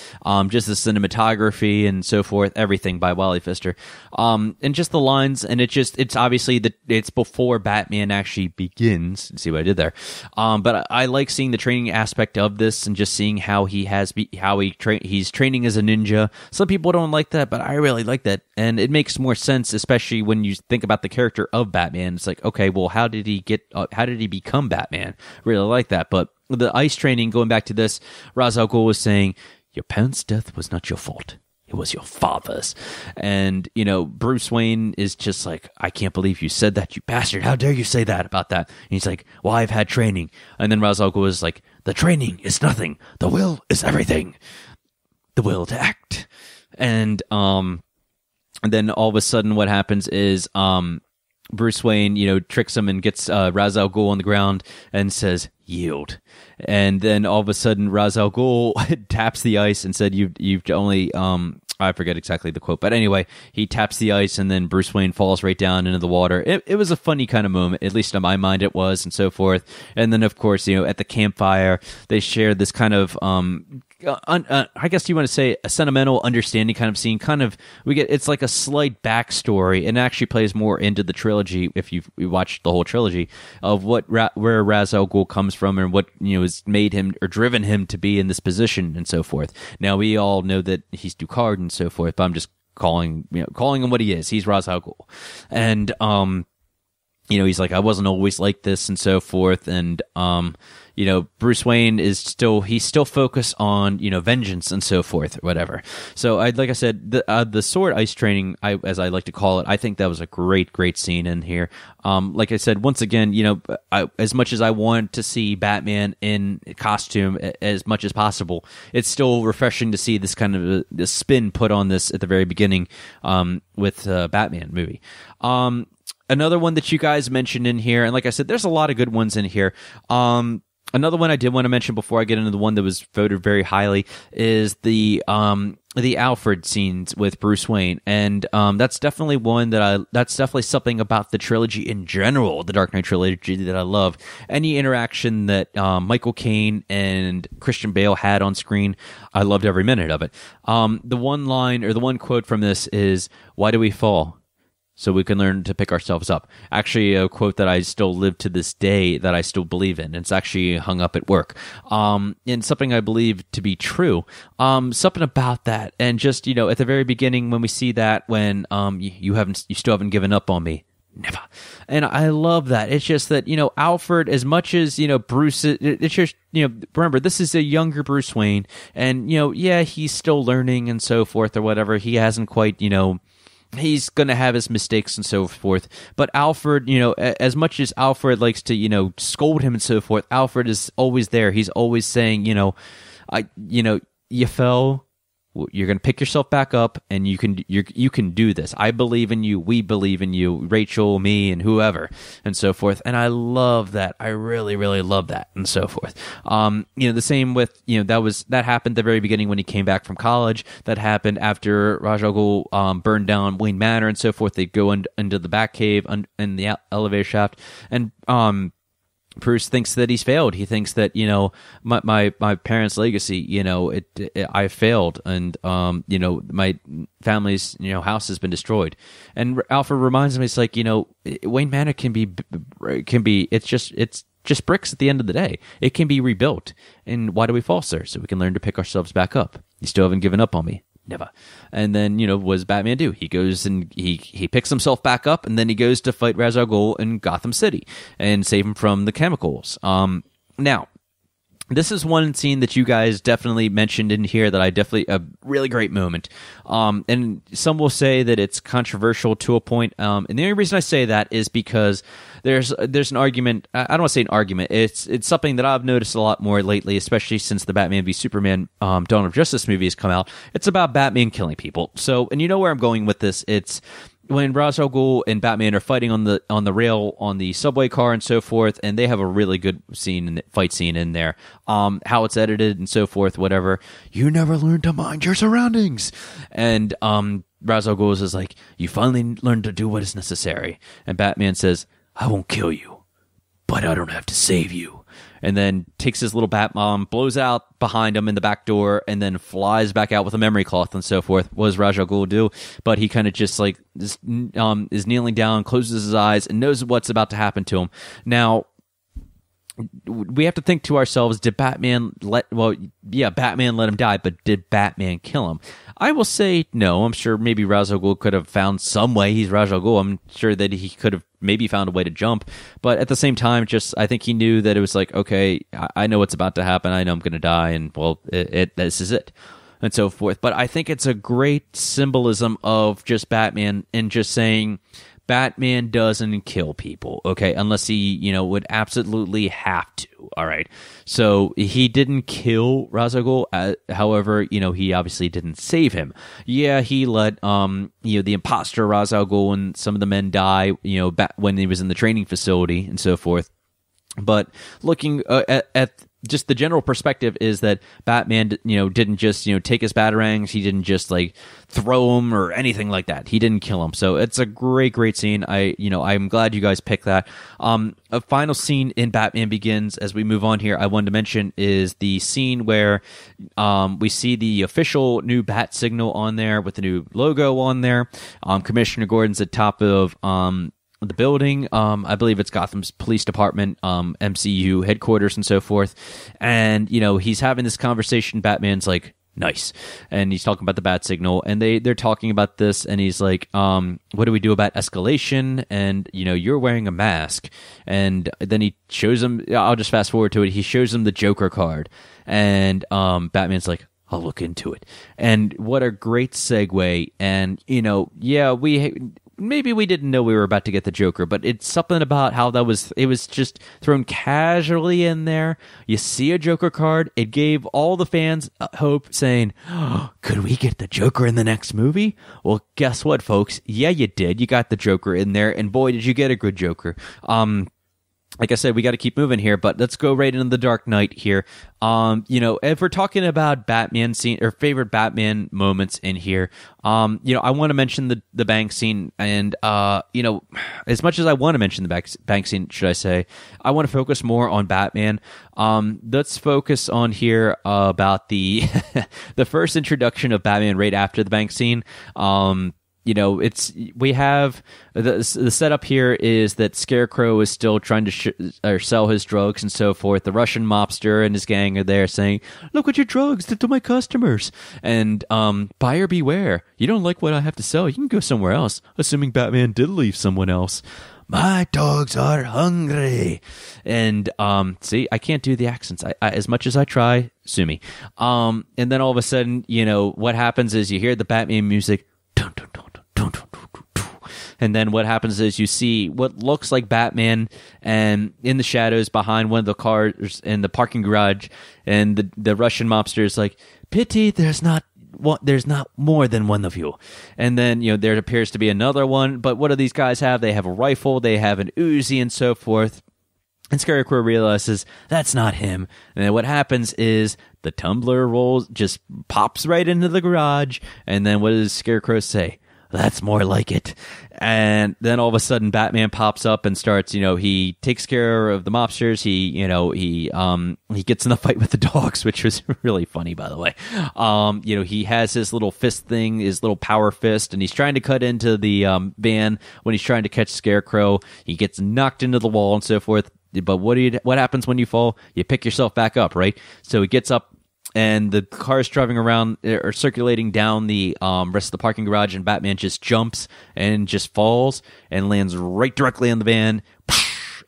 Just the cinematography and so forth, everything by Wally Pfister. And just the lines, and it's obviously it's before Batman actually begins. See what I did there. But I like seeing the training aspect of this, and just seeing how he's training as a ninja. Some people don't like that, but I really like that, and it makes more sense, especially when you think about the character of Batman. It's like, okay, well, how did he become Batman? Really like that, but the ice training, going back to this, Ra's al Ghul was saying, your parents' death was not your fault. It was your father's. And, Bruce Wayne is just like, I can't believe you said that, you bastard. How dare you say that about that? And he's like, well, I've had training. And then Ra's al Ghul was like, the training is nothing. The will is everything. The will to act. And then all of a sudden what happens is Bruce Wayne, tricks him and gets Ra's al Ghul on the ground and says, yield. And then all of a sudden Ra's al Ghul taps the ice and said, you've only I forget exactly the quote, but anyway, he taps the ice and then Bruce Wayne falls right down into the water. It was a funny kind of moment, at least in my mind it was, and so forth. And then of course, at the campfire they shared this kind of I guess you want to say a sentimental understanding kind of scene. It's like a slight backstory, and it actually plays more into the trilogy if you watched the whole trilogy of where Ra's al Ghul comes from and what has made him or driven him to be in this position and so forth. Now we all know that he's Ducard and so forth, but I'm just calling him what he is. He's Ra's al Ghul, and he's like, I wasn't always like this and so forth, and Bruce Wayne is still focused on, vengeance and so forth or whatever. So like I said, the sword ice training, as I like to call it, I think that was a great scene in here. Like I said, once again, as much as I want to see Batman in costume as much as possible, it's still refreshing to see this kind of this spin put on this at the very beginning, with the Batman movie. Another one that you guys mentioned in here, and like I said, there's a lot of good ones in here. Another one I did want to mention before I get into the one that was voted very highly is the Alfred scenes with Bruce Wayne, and that's definitely that's definitely something about the trilogy in general, the Dark Knight trilogy, that I love. Any interaction that Michael Caine and Christian Bale had on screen, I loved every minute of it. The one line or the one quote from this is, "Why do we fall? So we can learn to pick ourselves up." Actually, a quote that I still live to this day that I still believe in. It's actually hung up at work. And something I believe to be true. Something about that. And just, at the very beginning when we see that, when you still haven't given up on me. Never. And I love that. It's just that, Alfred, as much as, Bruce, it's just, remember, this is a younger Bruce Wayne, and, yeah, he's still learning and so forth or whatever. He hasn't quite, he's going to have his mistakes and so forth. But Alfred, as much as Alfred likes to, scold him and so forth, Alfred is always there. He's always saying, you fell. You're going to pick yourself back up, and you can do this. I believe in you. We believe in you. Rachel, me, and whoever, and so forth. And I love that. I really, really love that, and so forth. The same with that happened at the very beginning when he came back from college. That happened after Ra's al Ghul burned down Wayne Manor and so forth. They go into the Batcave in the elevator shaft, and Bruce thinks that he's failed. He thinks that, my parents' legacy, I failed, and my family's house has been destroyed. And Alfred reminds him, he's like, Wayne Manor can be it's just bricks at the end of the day. It can be rebuilt. And why do we fall, sir? So we can learn to pick ourselves back up. You still haven't given up on me. Never. And then, what does Batman do? He goes and he picks himself back up, and then he goes to fight Ra's al Ghul in Gotham City and save him from the chemicals. Now, this is one scene that you guys definitely mentioned in here that a really great moment. And some will say that it's controversial to a point. And the only reason I say that is because there's an argument. I don't want to say an argument. It's something that I've noticed a lot more lately, especially since the Batman v Superman Dawn of Justice movie has come out. It's about Batman killing people. So, and you know where I'm going with this. It's when Ra's al Ghul and Batman are fighting on the rail on the subway car and so forth, and they have a really good fight scene in there. How it's edited and so forth, whatever. You never learn to mind your surroundings. And Ra's al Ghul is like, you finally learned to do what is necessary. And Batman says, I won't kill you, but I don't have to save you. And then takes his little bat bomb, blows out behind him in the back door, and then flies back out with a memory cloth and so forth. What does Ra's al Ghul do? But he kind of just like is kneeling down, closes his eyes, and knows what's about to happen to him. Now, we have to think to ourselves, did Batman Batman let him die, but did Batman kill him? I will say no. I'm sure maybe Ra's al Ghul could have found some way. He's Ra's al Ghul. I'm sure that he could have maybe found a way to jump. But at the same time, I think he knew that it was like, okay, I know what's about to happen. I know I'm going to die, and well, this is it, and so forth. But I think it's a great symbolism of just Batman and just saying, Batman doesn't kill people, okay, unless he, would absolutely have to, all right? So he didn't kill Ra's al Ghul, however, he obviously didn't save him. Yeah, he let, the imposter Ra's al Ghul and some of the men die, back when he was in the training facility and so forth. But looking at just the general perspective is that Batman, didn't just, take his batarangs. He didn't just like throw him or anything like that. He didn't kill him. So it's a great, great scene. I'm glad you guys picked that. A final scene in Batman Begins as we move on here, I wanted to mention is the scene where we see the official new bat signal on there with the new logo on there. Commissioner Gordon's at top of the building. I believe it's Gotham's police department, MCU headquarters and so forth. And, he's having this conversation. Batman's like, nice. And he's talking about the bat signal, and they're talking about this, and he's like, what do we do about escalation? And, you're wearing a mask. And then he shows him, I'll just fast forward to it. He shows him the Joker card, and Batman's like, I'll look into it. And what a great segue. And, maybe we didn't know we were about to get the Joker, but it's something about how it was just thrown casually in there. You see a Joker card. It gave all the fans hope, saying, oh, could we get the Joker in the next movie? Well, guess what, folks? Yeah, you did. You got the Joker in there, and boy, did you get a good Joker. Like I said, we got to keep moving here, but let's go right into the Dark Knight here. If we're talking about Batman scene or favorite Batman moments in here, I want to mention the bank scene, and as much as I want to mention the bank scene, should I say, I want to focus more on Batman. Let's focus on here about the the first introduction of Batman right after the bank scene. it's we have the setup here is that Scarecrow is still trying to sell his drugs and so forth. The Russian mobster and his gang are there saying, "Look what your drugs did to my customers," and buyer beware. You don't like what I have to sell, you can go somewhere else. Assuming Batman did leave someone else. My dogs are hungry. And, see, I can't do the accents. I as much as I try, sue me. And then all of a sudden, what happens is you hear the Batman music. Dun, dun, dun, dun, dun, dun, dun, dun. And then what happens is you see what looks like Batman and in the shadows behind one of the cars in the parking garage. And the Russian mobster is like, "Pity there's not more than one of you." And then, there appears to be another one. But what do these guys have? They have a rifle, they have an Uzi and so forth. And Scarecrow realizes that's not him. And then what happens is the tumbler just pops right into the garage. And then what does Scarecrow say? "That's more like it." And then all of a sudden Batman pops up and starts, he takes care of the mobsters. He gets in the fight with the dogs, which was really funny, by the way. He has his little fist thing, his little power fist, and he's trying to cut into the van when he's trying to catch Scarecrow. He gets knocked into the wall and so forth. But what happens when you fall? You pick yourself back up, right? So he gets up, and the cars driving around or circulating down the rest of the parking garage, and Batman just jumps and just falls and lands right directly on the van.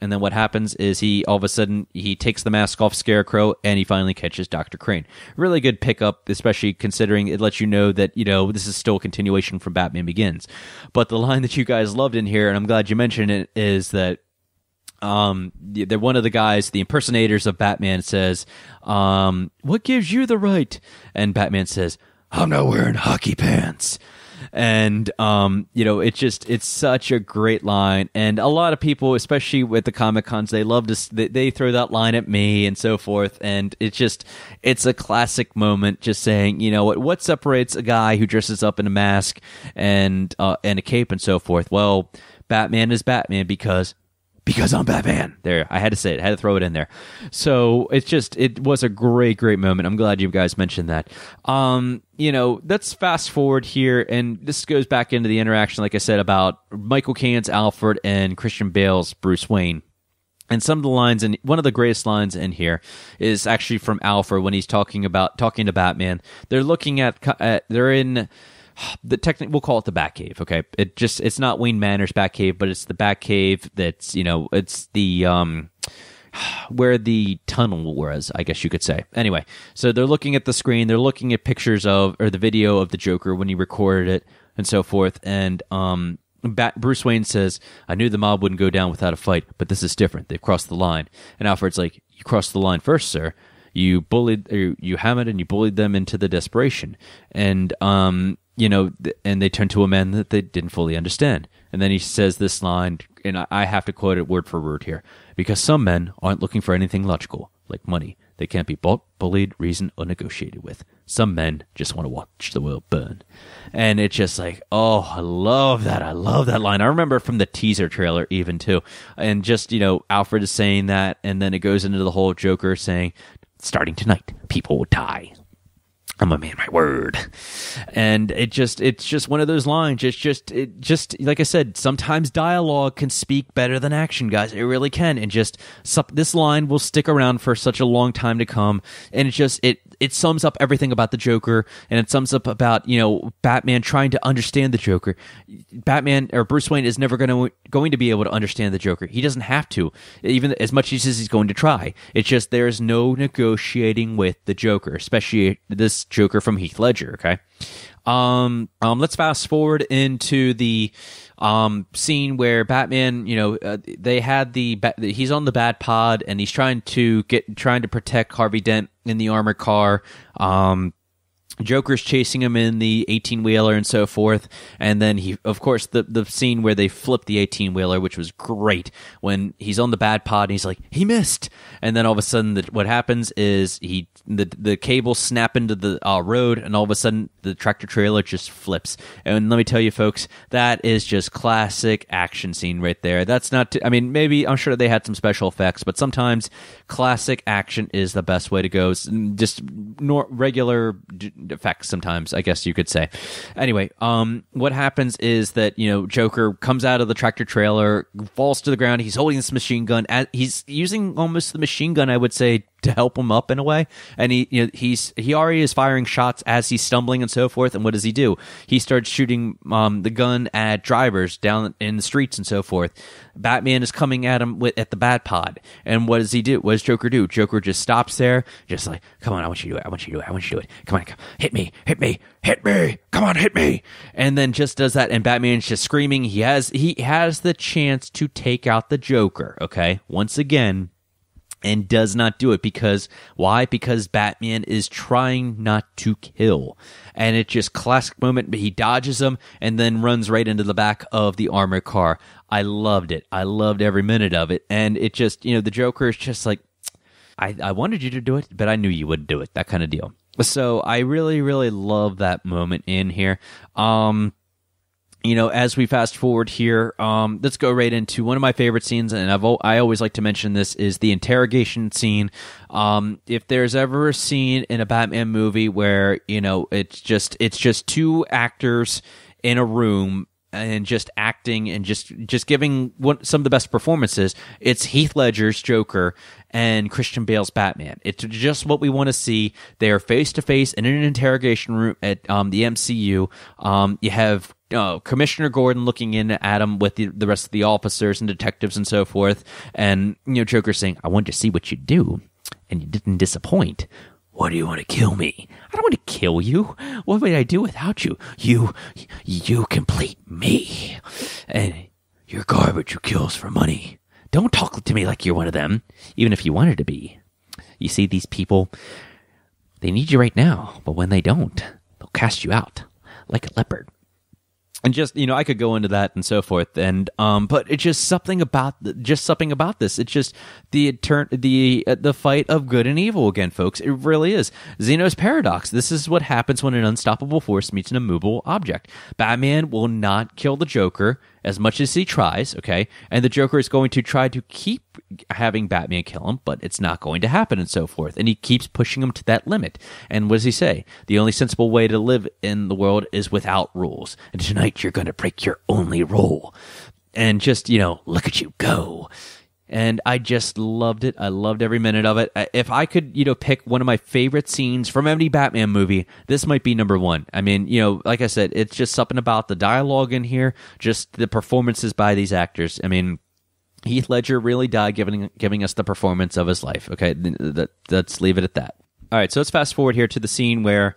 And then what happens is all of a sudden he takes the mask off Scarecrow and he finally catches Dr. Crane. Really good pickup, especially considering it lets you know that, this is still a continuation from Batman Begins. But the line that you guys loved in here, and I'm glad you mentioned it, is that they're one of the guys, the impersonators of Batman, says, "What gives you the right?" And Batman says, "I'm not wearing hockey pants." And it's such a great line, and a lot of people, especially with the Comic Cons, they love to they throw that line at me and so forth, and it's a classic moment, just saying, what separates a guy who dresses up in a mask and a cape and so forth? Well, Batman is Batman because I'm Batman. There, I had to say it. I had to throw it in there. So it was a great, great moment. I'm glad you guys mentioned that. Let's fast forward here, and this goes back into the interaction, like I said, about Michael Caine's Alfred and Christian Bale's Bruce Wayne. And some of the lines, and one of the greatest lines in here is actually from Alfred when he's talking to Batman. They're looking they're in we'll call it the Batcave, okay? It's not Wayne Manor's Batcave, but it's the Batcave that's, it's the where the tunnel was, I guess you could say. Anyway, so they're looking at the screen, they're looking at pictures of, or the video of the Joker when he recorded it and so forth, and Bruce Wayne says, "I knew the mob wouldn't go down without a fight, but this is different. They've crossed the line." And Alfred's like, "You crossed the line first, sir. You hammered and you bullied them into the desperation." And and they turn to a man that they didn't fully understand. And then he says this line, and I have to quote it word for word here, "Because some men aren't looking for anything logical, like money. They can't be bought, bullied, reasoned, or negotiated with. Some men just want to watch the world burn." And it's just like, oh, I love that. I love that line. I remember from the teaser trailer even too. And just, Alfred is saying that, and then it goes into the whole Joker saying, "Starting tonight, people will die. I'm a man, my word." And it's just one of those lines. It's just like I said, sometimes dialogue can speak better than action, guys. It really can. And this line will stick around for such a long time to come. And it sums up everything about the Joker, and it sums up about, Batman trying to understand the Joker. Batman, or Bruce Wayne, is never going to be able to understand the Joker. He doesn't have to, even as much as he's going to try. It's just there's no negotiating with the Joker, especially this Joker from Heath Ledger, okay? Let's fast forward into the scene where Batman, they had he's on the Bat Pod, and he's trying to protect Harvey Dent in the armored car. Joker's chasing him in the 18-wheeler and so forth, and then of course, the scene where they flip the 18-wheeler, which was great, when he's on the Bat Pod and he's like, he missed, and then all of a sudden, what happens is the cables snap into the road, and all of a sudden, the tractor trailer just flips. And let me tell you, folks, that is just classic action scene right there. That's not, maybe, I'm sure they had some special effects, but sometimes classic action is the best way to go. Just regular effect sometimes, I guess you could say. Anyway, what happens is that, Joker comes out of the tractor trailer, falls to the ground. He's holding this machine gun. He's using almost the machine gun, I would say, to help him up in a way. And he already is firing shots as he's stumbling and so forth. And what does he do? He starts shooting the gun at drivers down in the streets and so forth. Batman is coming at him at the Batpod. And what does he do? What does Joker do? Joker just stops there, just like, come on, I want you to do it. I want you to do it. I want you to do it. Come on, hit me, hit me, hit me. Come on, hit me. And then just does that. And Batman's just screaming. He has the chance to take out the Joker. Okay. Once again, and does not do it because why? Because Batman is trying not to kill. And it's just classic moment, but he dodges him and then runs right into the back of the armored car. I loved it. I loved every minute of it. And it just, the Joker is just like, I wanted you to do it, but I knew you would do it. That kind of deal. So I really, really love that moment in here. As we fast forward here, let's go right into one of my favorite scenes, and I always like to mention this, is the interrogation scene. If there's ever a scene in a Batman movie where, it's just two actors in a room and just acting and just giving some of the best performances, it's Heath Ledger's Joker and Christian Bale's Batman. It's just what we want to see. They are face to face in an interrogation room at the MCU. You have Commissioner Gordon looking in at him with the rest of the officers and detectives and so forth, and Joker saying, "I wanted to see what you do, and you didn't disappoint. What do you want to kill me? I don't want to kill you. What would I do without you? You complete me. And you're garbage who kills for money. Don't talk to me like you're one of them, even if you wanted to be. You see, these people, they need you right now, but when they don't, they'll cast you out like a leopard." And just, I could go into that and so forth, and but it's just something about this. It's just the fight of good and evil again, folks. It really is. Zeno's paradox. This is what happens when an unstoppable force meets an immovable object. Batman will not kill the Joker as much as he tries, okay? And the Joker is going to try to keep having Batman kill him, but it's not going to happen and so forth. And he keeps pushing him to that limit. And what does he say? The only sensible way to live in the world is without rules. And tonight you're going to break your only rule. And just, look at you go. And I just loved it. I loved every minute of it. If I could, pick one of my favorite scenes from any Batman movie, this might be number one. I mean, like I said, it's just something about the dialogue in here, just the performances by these actors. I mean, Heath Ledger really died giving us the performance of his life. Okay, let's leave it at that. All right, so let's fast forward here to the scene where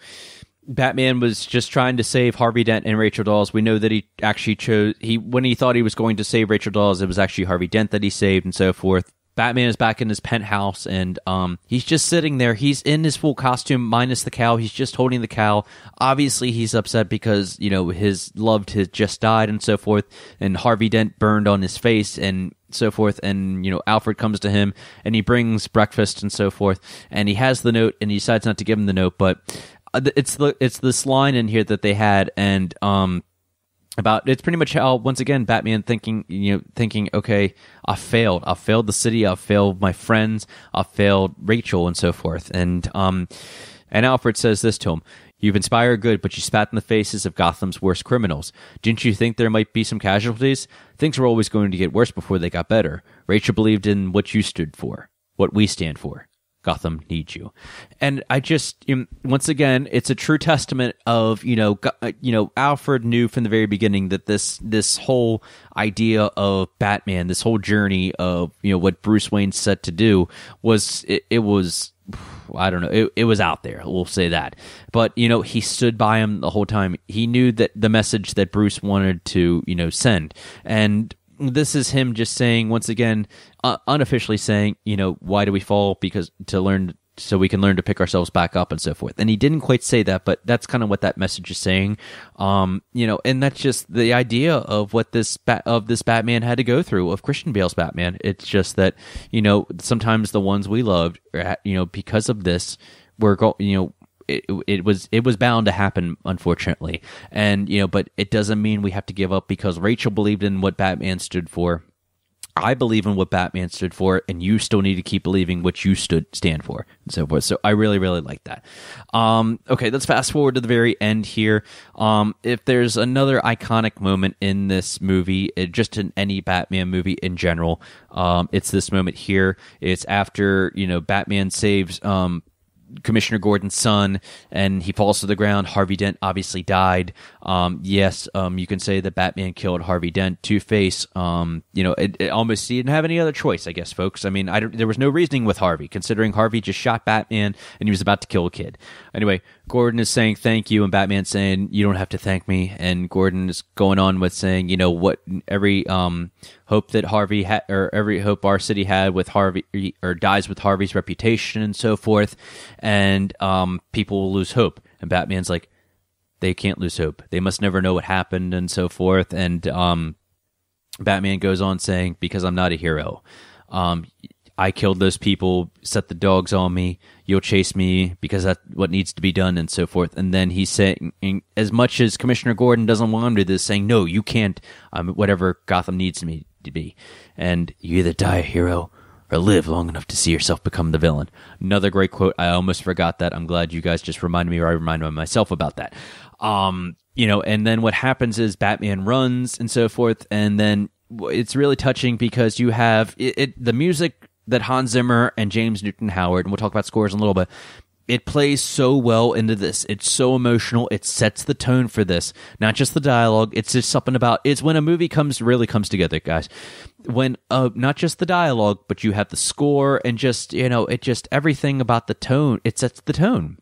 Batman was just trying to save Harvey Dent and Rachel Dawes. We know that he actually when he thought he was going to save Rachel Dawes, it was actually Harvey Dent that he saved and so forth. Batman is back in his penthouse, and he's just sitting there. He's in his full costume, minus the cowl. He's just holding the cowl. Obviously, he's upset because, his loved had just died and so forth, and Harvey Dent burned on his face and so forth, and, Alfred comes to him, and he brings breakfast and so forth, and he has the note, and he decides not to give him the note, but it's this line in here that they had, and about it's pretty much how, once again, Batman thinking, okay, I failed the city, I failed my friends, I failed Rachel and so forth, and Alfred says this to him: "You've inspired good, but you spat in the faces of Gotham's worst criminals. Didn't you think there might be some casualties? Things were always going to get worse before they got better. Rachel believed in what you stood for, what we stand for. Gotham needs you." And I just, once again, it's a true testament of, Alfred knew from the very beginning that this whole idea of Batman, this whole journey of, what Bruce Wayne set to do was, it was, I don't know, it was out there, we'll say that. But, he stood by him the whole time. He knew that the message that Bruce wanted to, send. And this is him just saying, once again, unofficially saying, why do we fall? Because so we can learn to pick ourselves back up and so forth. And he didn't quite say that, but that's kind of what that message is saying. And that's just the idea of what this Batman had to go through, of Christian Bale's Batman. It's just that, sometimes the ones we loved, because of this, it was bound to happen, unfortunately. And, but it doesn't mean we have to give up, because Rachel believed in what Batman stood for. I believe in what Batman stood for, and you still need to keep believing what you stand for, and so forth. So I really, really like that. Okay, let's fast forward to the very end here. If there's another iconic moment in this movie, just in any Batman movie in general, it's this moment here. It's after, Batman saves Commissioner Gordon's son, and he falls to the ground. Harvey Dent obviously died. Yes, you can say that Batman killed Harvey Dent. Two-Face, it almost he didn't have any other choice, I guess, folks. I mean, there was no reasoning with Harvey, considering Harvey just shot Batman and he was about to kill a kid. Anyway, Gordon is saying thank you, and Batman's saying you don't have to thank me. And Gordon is going on with saying, what every hope that Harvey had, or every hope our city had with Harvey, or dies with Harvey's reputation and so forth, and people will lose hope. And Batman's like, they can't lose hope. They must never know what happened and so forth. And Batman goes on saying, because I'm not a hero. I killed those people, set the dogs on me, you'll chase me because that's what needs to be done and so forth. And then he's saying, as much as Commissioner Gordon doesn't want him to do this, saying, no, you can't, whatever Gotham needs me to be. And you either die a hero or live long enough to see yourself become the villain. Another great quote. I almost forgot that. I'm glad you guys just reminded me, or I reminded myself about that. And then what happens is Batman runs and so forth. And then it's really touching because you have the music that Hans Zimmer and James Newton Howard, and we'll talk about scores in a little bit, it plays so well into this. It's so emotional. It sets the tone for this. Not just the dialogue. It's just something about, it's when a movie really comes together, guys. When not just the dialogue, but you have the score and just, everything about the tone. It sets the tone.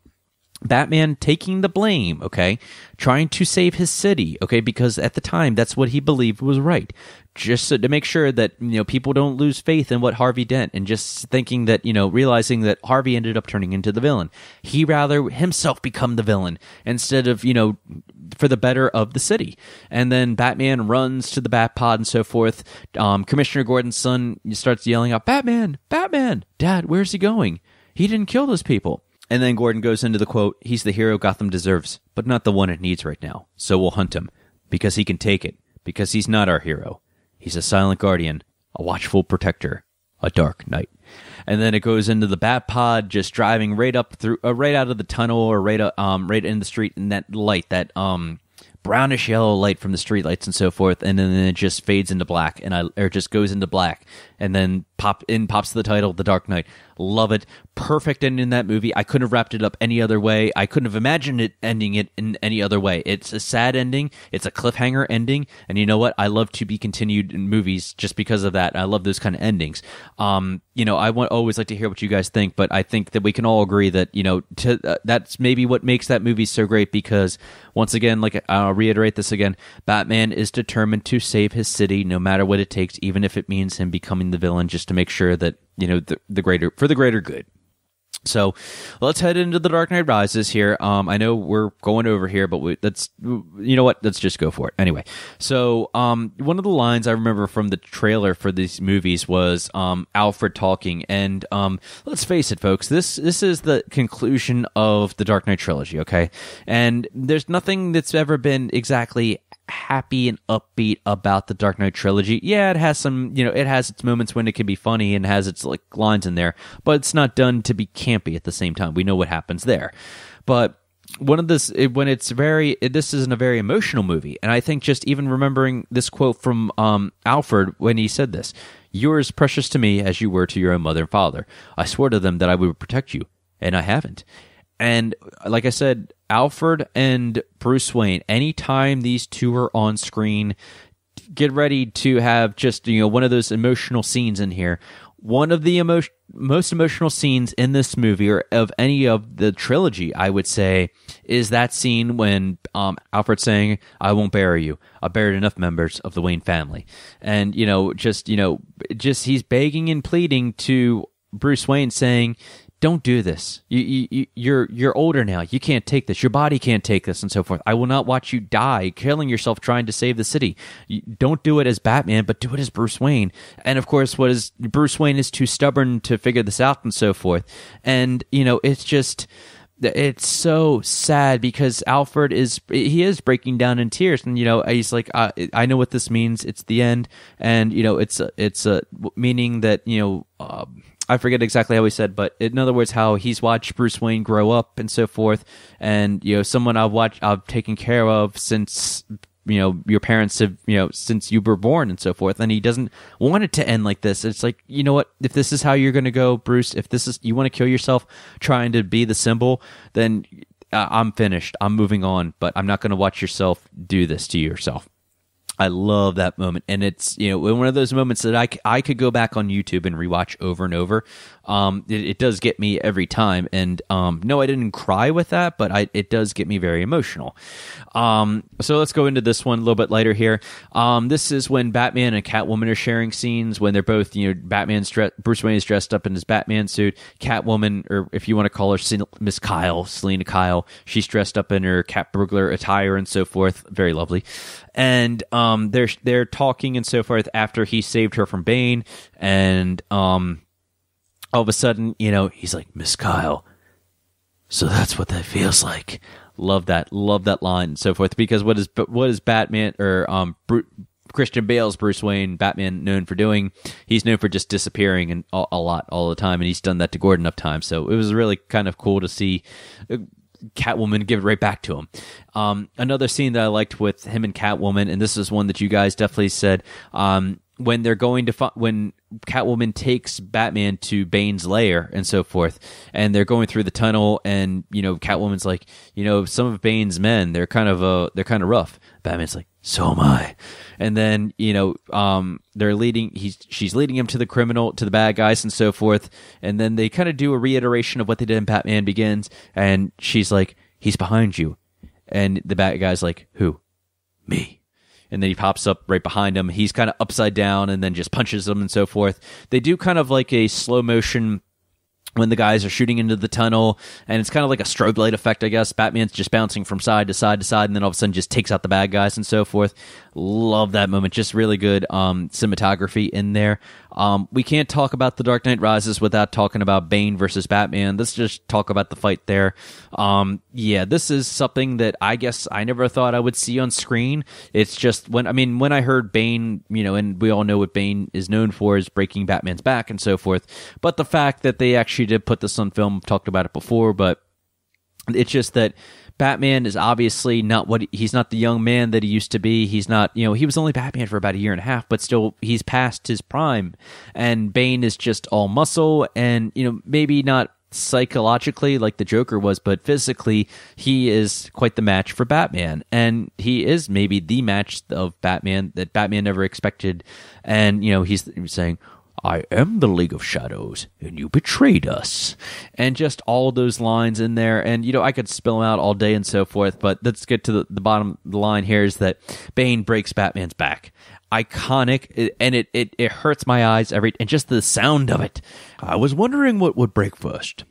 Batman taking the blame, okay? Trying to save his city, okay? Because at the time, that's what he believed was right. Just so to make sure that, people don't lose faith in what Harvey Dent, and just thinking that, realizing that Harvey ended up turning into the villain. He rather himself become the villain instead of, for the better of the city. And then Batman runs to the Batpod and so forth. Commissioner Gordon's son starts yelling out, Batman, Batman, Dad, where's he going? He didn't kill those people. And then Gordon goes into the quote, he's the hero Gotham deserves, but not the one it needs right now. So we'll hunt him, because he can take it, because he's not our hero. He's a silent guardian, a watchful protector, a dark knight. And then it goes into the Batpod, just driving right up through, right out of the tunnel, or right in the street, and that light, that brownish yellow light from the street lights and so forth, and then it just fades into black, or just goes into black, and then pops the title, The Dark Knight. Love it. Perfect ending in that movie. I couldn't have wrapped it up any other way. I couldn't have imagined it ending it in any other way. It's a sad ending. It's a cliffhanger ending. And you know what? I love to be continued in movies just because of that. I love those kind of endings. I always like to hear what you guys think, but I think that we can all agree that, that's maybe what makes that movie so great, because once again, like I'll reiterate this again, Batman is determined to save his city no matter what it takes, even if it means him becoming the villain, just to make sure that, for the greater good. So let's head into The Dark Knight Rises here. I know we're going over here, but let's just go for it. Anyway, so one of the lines I remember from the trailer for these movies was Alfred talking. And let's face it, folks, this is the conclusion of the Dark Knight trilogy, okay? And there's nothing that's ever been exactly happy and upbeat about the Dark Knight trilogy. Yeah, it has some, it has its moments when it can be funny and has its like lines in there, but it's not done to be campy at the same time. We know what happens there. But this is a very emotional movie, and I think just even remembering this quote from Alfred when he said this, "You're as precious to me as you were to your own mother and father. I swore to them that I would protect you, and I haven't." And like I said, Alfred and Bruce Wayne, anytime these two are on screen, get ready to have just, one of those emotional scenes in here. One of the most emotional scenes in this movie, or of any of the trilogy, I would say, is that scene when Alfred's saying, "I won't bury you. I buried enough members of the Wayne family." And, just he's begging and pleading to Bruce Wayne, saying, "Don't do this. You're older now. You can't take this. Your body can't take this," and so forth. "I will not watch you die, killing yourself trying to save the city. Don't do it as Batman, but do it as Bruce Wayne." And of course, Bruce Wayne is too stubborn to figure this out, and so forth. And it's just, it's so sad because Alfred is breaking down in tears, and he's like, I know what this means. It's the end, and it's a meaning that I forget exactly how he said, but in other words, how he's watched Bruce Wayne grow up and so forth, and someone I've taken care of since your parents have since you were born and so forth, and he doesn't want it to end like this. It's like, you know what, if this is how you're gonna go, Bruce, if this is you want to kill yourself trying to be the symbol, then I'm finished, I'm moving on, but I'm not gonna watch yourself do this to yourself. I love that moment, and it's one of those moments that I could go back on YouTube and rewatch over and over. It does get me every time, and no, I didn't cry with that, but it does get me very emotional. So let's go into this one a little bit later here. This is when Batman and Catwoman are sharing scenes when they're both Bruce Wayne is dressed up in his Batman suit. Catwoman, or if you want to call her Miss Kyle, Selena Kyle, she's dressed up in her cat burglar attire and so forth. Very lovely. And they're talking and so forth after he saved her from Bane, and all of a sudden, he's like, Miss Kyle, so that's what that feels like. Love that line and so forth, because what is Batman or Christian Bale's Bruce Wayne, Batman, known for doing? He's known for just disappearing and a lot all the time, and he's done that to Gordon enough times. So it was really kind of cool to see Catwoman give it right back to him. Another scene that I liked with him and Catwoman, and this is one that you guys definitely said, when they're going to when Catwoman takes Batman to Bane's lair and so forth, and they're going through the tunnel, and Catwoman's like, some of Bane's men, they're kind of rough. Batman's like, so am I. And then she's leading him to the bad guys and so forth, and then they kind of do a reiteration of what they did in Batman Begins, and she's like, he's behind you, and the bad guy's like, who? Me. And then he pops up right behind him. He's kind of upside down and then just punches him and so forth. They do kind of like a slow motion when the guys are shooting into the tunnel, and it's kind of like a strobe light effect, I guess. Batman's just bouncing from side to side to side, and then all of a sudden just takes out the bad guys and so forth. Love that moment. Just really good cinematography in there. We can't talk about The Dark Knight Rises without talking about Bane versus Batman. Let's just talk about the fight there. This is something that I guess I never thought I would see on screen. It's just when I heard Bane, and we all know what Bane is known for, is breaking Batman's back and so forth. But the fact that they actually did put this on film, talked about it before, but it's just that Batman is obviously he's not the young man that he used to be. He's not, he was only Batman for about a year and a half, but still he's past his prime. And Bane is just all muscle and, maybe not psychologically like the Joker was, but physically he is quite the match for Batman. And he is maybe the match of Batman that Batman never expected. And, he's saying, I am the League of Shadows, and you betrayed us. And just all those lines in there. And, I could spill them out all day and so forth, but let's get to the bottom of the line here is that Bane breaks Batman's back. Iconic, and it hurts my eyes and just the sound of it. I was wondering what would break first,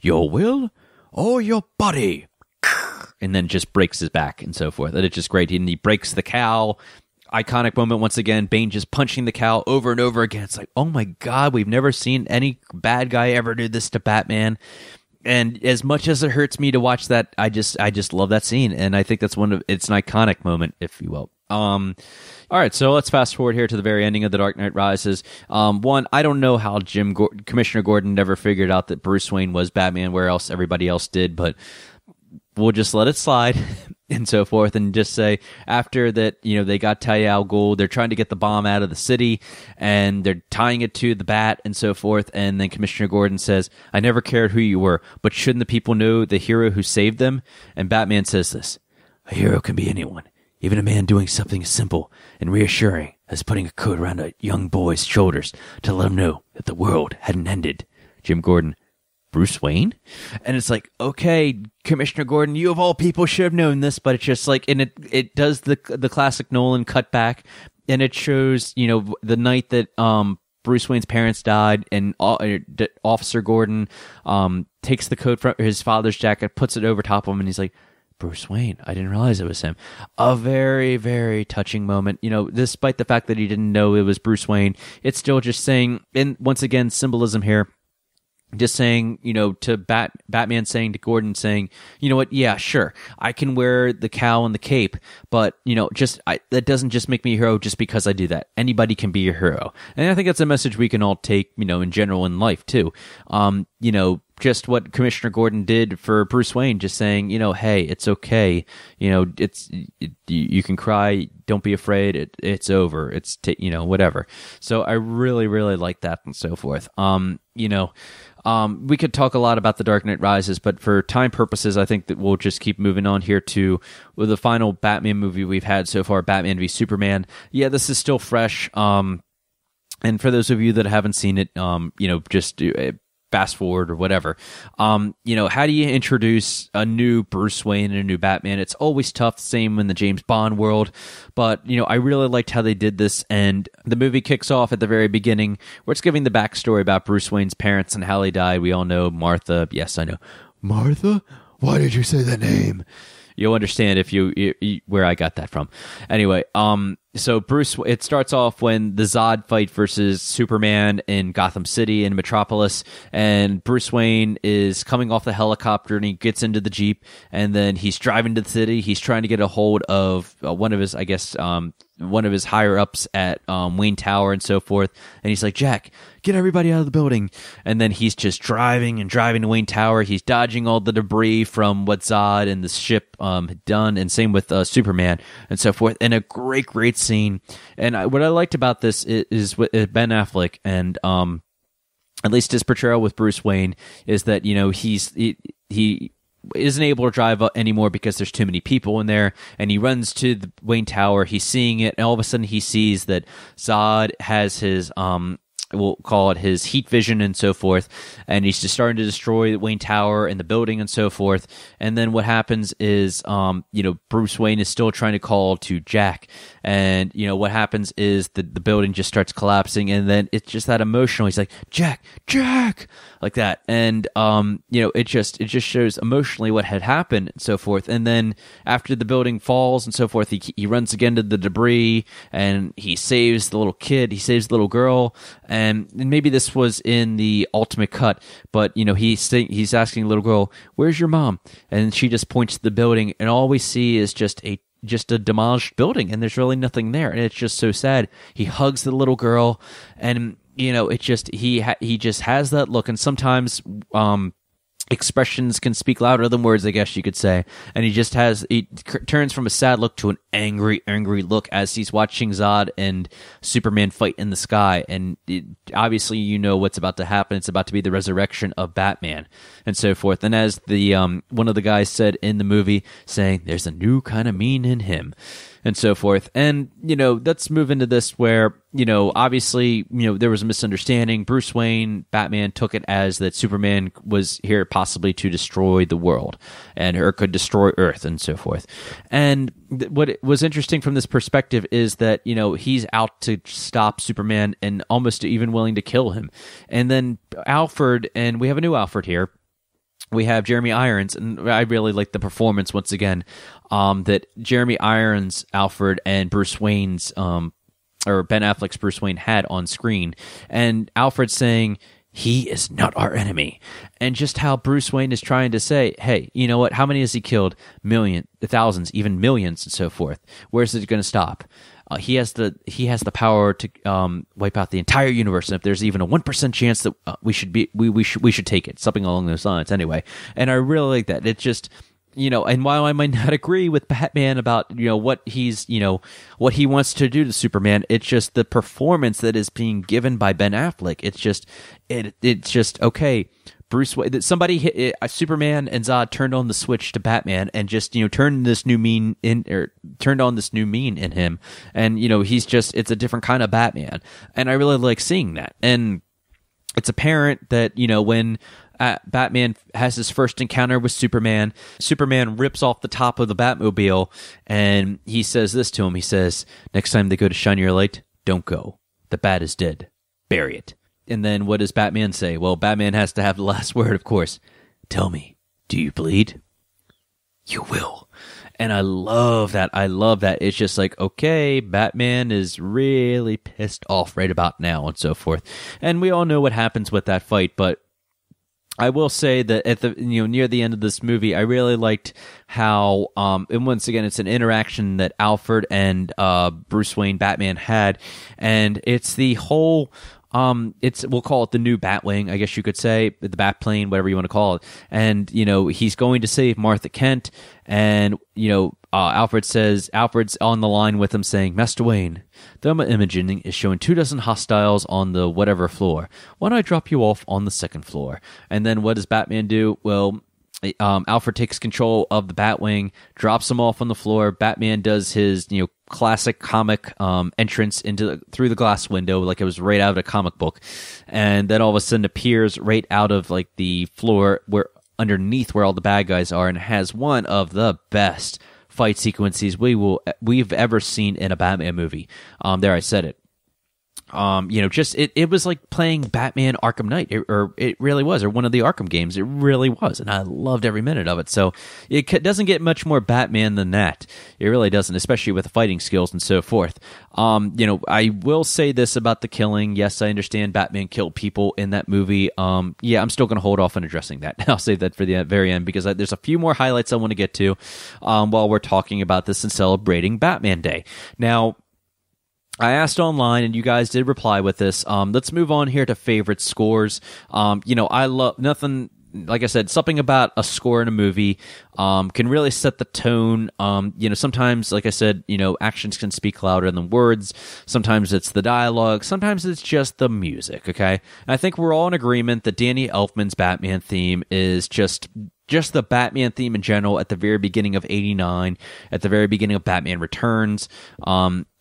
your will or your body? And then just breaks his back and so forth. And it's just great. And he breaks the cowl. Iconic moment once again, Bane just punching the cowl over and over again. It's like, oh my God, we've never seen any bad guy ever do this to Batman. And as much as it hurts me to watch that, I just love that scene. And I think it's it's an iconic moment, if you will. All right, so let's fast forward here to the very ending of The Dark Knight Rises. One, I don't know how Commissioner Gordon never figured out that Bruce Wayne was Batman, where else everybody else did, but we'll just let it slide and so forth, and just say after that, they got Talia al Ghul, they're trying to get the bomb out of the city, and they're tying it to the bat and so forth, and then Commissioner Gordon says, I never cared who you were, but shouldn't the people know the hero who saved them? And Batman says this, a hero can be anyone, even a man doing something as simple and reassuring as putting a coat around a young boy's shoulders to let him know that the world hadn't ended. Jim Gordon, Bruce Wayne? And it's like, okay, Commissioner Gordon, you of all people should have known this, but it's just like, and it does the classic Nolan cut back, and it shows, the night that Bruce Wayne's parents died, and Officer Gordon takes the coat from his father's jacket, puts it over top of him, and he's like, Bruce Wayne, I didn't realize it was him. A very, very touching moment. Despite the fact that he didn't know it was Bruce Wayne, it's still just saying, and once again, symbolism here, just saying, to Batman saying to Gordon, saying, you know what, yeah, sure, I can wear the cowl and the cape, but, that doesn't just make me a hero just because I do that. Anybody can be a hero. And I think that's a message we can all take, in general in life, too. Just what Commissioner Gordon did for Bruce Wayne, just saying, hey, it's okay. You can cry. Don't be afraid. It's over. It's, whatever. So I really, really like that and so forth. We could talk a lot about The Dark Knight Rises, but for time purposes, I think that we'll just keep moving on here to the final Batman movie we've had so far, Batman v Superman. Yeah, this is still fresh. And for those of you that haven't seen it, just fast forward or whatever. How do you introduce a new Bruce Wayne and a new Batman? It's always tough, same in the James Bond world, but, I really liked how they did this, and the movie kicks off at the very beginning, where it's giving the backstory about Bruce Wayne's parents and how they died. We all know Martha. Yes, I know. Martha? Why did you say that name? You'll understand if you where I got that from. Anyway, so it starts off when the Zod fight versus Superman in Gotham City in Metropolis, and Bruce Wayne is coming off the helicopter and he gets into the Jeep, and then he's driving to the city. He's trying to get a hold of one of his higher ups at Wayne Tower and so forth. And he's like, Jack, get everybody out of the building. And then he's just driving to Wayne Tower. He's dodging all the debris from what Zod and the ship had done, and same with Superman and so forth. And a great scene. And what I liked about this is with Ben Affleck and at least his portrayal with Bruce Wayne is that he isn't able to drive anymore because there's too many people in there, and he runs to the Wayne Tower. He's seeing it, and all of a sudden he sees that Zod has his we'll call it his heat vision and so forth, and he's just starting to destroy the Wayne Tower and the building and so forth. And then what happens is Bruce Wayne is still trying to call to Jack, and what happens is the building just starts collapsing, and then it's just that emotional. He's like, Jack, like that. And it just shows emotionally what had happened and so forth. And then after the building falls and so forth, he runs again to the debris, and he saves the little kid, he saves the little girl. And maybe this was in the ultimate cut, but he's asking the little girl, "Where's your mom?" And she just points to the building, and all we see is just a demolished building, and there's really nothing there, and it's just so sad. He hugs the little girl, and it just he just has that look, and sometimes expressions can speak louder than words, I guess you could say. And he turns from a sad look to an angry look as he's watching Zod and Superman fight in the sky. And obviously, what's about to happen. It's about to be the resurrection of Batman and so forth. And as the one of the guys said in the movie, saying there's a new kind of mean in him and so forth. And, let's move into this where, obviously, there was a misunderstanding. Bruce Wayne, Batman took it as that Superman was here possibly to destroy the world or could destroy Earth and so forth. And what was interesting from this perspective is that, he's out to stop Superman and almost even willing to kill him. And then Alfred, and we have a new Alfred here. We have Jeremy Irons, and I really like the performance once again, that Jeremy Irons, Alfred, and Bruce Wayne's, or Ben Affleck's Bruce Wayne had on screen. And Alfred saying, he is not our enemy. And just how Bruce Wayne is trying to say, hey, you know what? How many has he killed? Millions, thousands, even millions, and so forth. Where's it going to stop? He has the power to wipe out the entire universe, and if there's even a 1% chance that we should take it, something along those lines. Anyway, and I really like that. It's just and while I might not agree with Batman about what what he wants to do to Superman, it's just the performance that is being given by Ben Affleck. It's just okay. Bruce Wayne, somebody hit Superman and Zod turned on the switch to Batman and just turned on this new mean in him, and it's a different kind of Batman, and I really like seeing that. And it's apparent that when Batman has his first encounter with Superman rips off the top of the Batmobile, and he says this to him. He says, "Next time they go to shine your light, don't go. The bat is dead. Bury it." And then what does Batman say? Well, Batman has to have the last word, of course. "Tell me, do you bleed?" "You will." And I love that. It's just like, okay, Batman is really pissed off right about now and so forth. And we all know what happens with that fight, but I will say that at the near the end of this movie, I really liked how and once again it's an interaction that Alfred and Bruce Wayne Batman had, and it's the whole we'll call it the new Batwing, I guess you could say, the Batplane, whatever you want to call it. And he's going to save Martha Kent, and Alfred's on the line with him saying, "Master Wayne, thermal imaging is showing 24 hostiles on the whatever floor. Why don't I drop you off on the second floor?" And then what does Batman do? Well, Alfred takes control of the Batwing, drops him off on the floor. Batman does his classic comic entrance through the glass window, like it was right out of a comic book, and then all of a sudden appears right out of like the floor where underneath where all the bad guys are, and has one of the best fight sequences we've ever seen in a Batman movie. There, I said it. It was like playing Batman Arkham Knight, or it really was, or one of the Arkham games. It really was, and I loved every minute of it. So it doesn't get much more Batman than that. It really doesn't, especially with the fighting skills and so forth. I will say this about the killing. Yes, I understand Batman killed people in that movie. I'm still going to hold off on addressing that. I'll save that for the very end, because there's a few more highlights I want to get to while we're talking about this and celebrating Batman Day. Now, I asked online, and you guys did reply with this. Let's move on here to favorite scores. I love nothing. Like I said, something about a score in a movie can really set the tone. Sometimes, like I said, actions can speak louder than words. Sometimes it's the dialogue. Sometimes it's just the music, okay? And I think we're all in agreement that Danny Elfman's Batman theme is just the Batman theme in general at the very beginning of 89, at the very beginning of Batman Returns.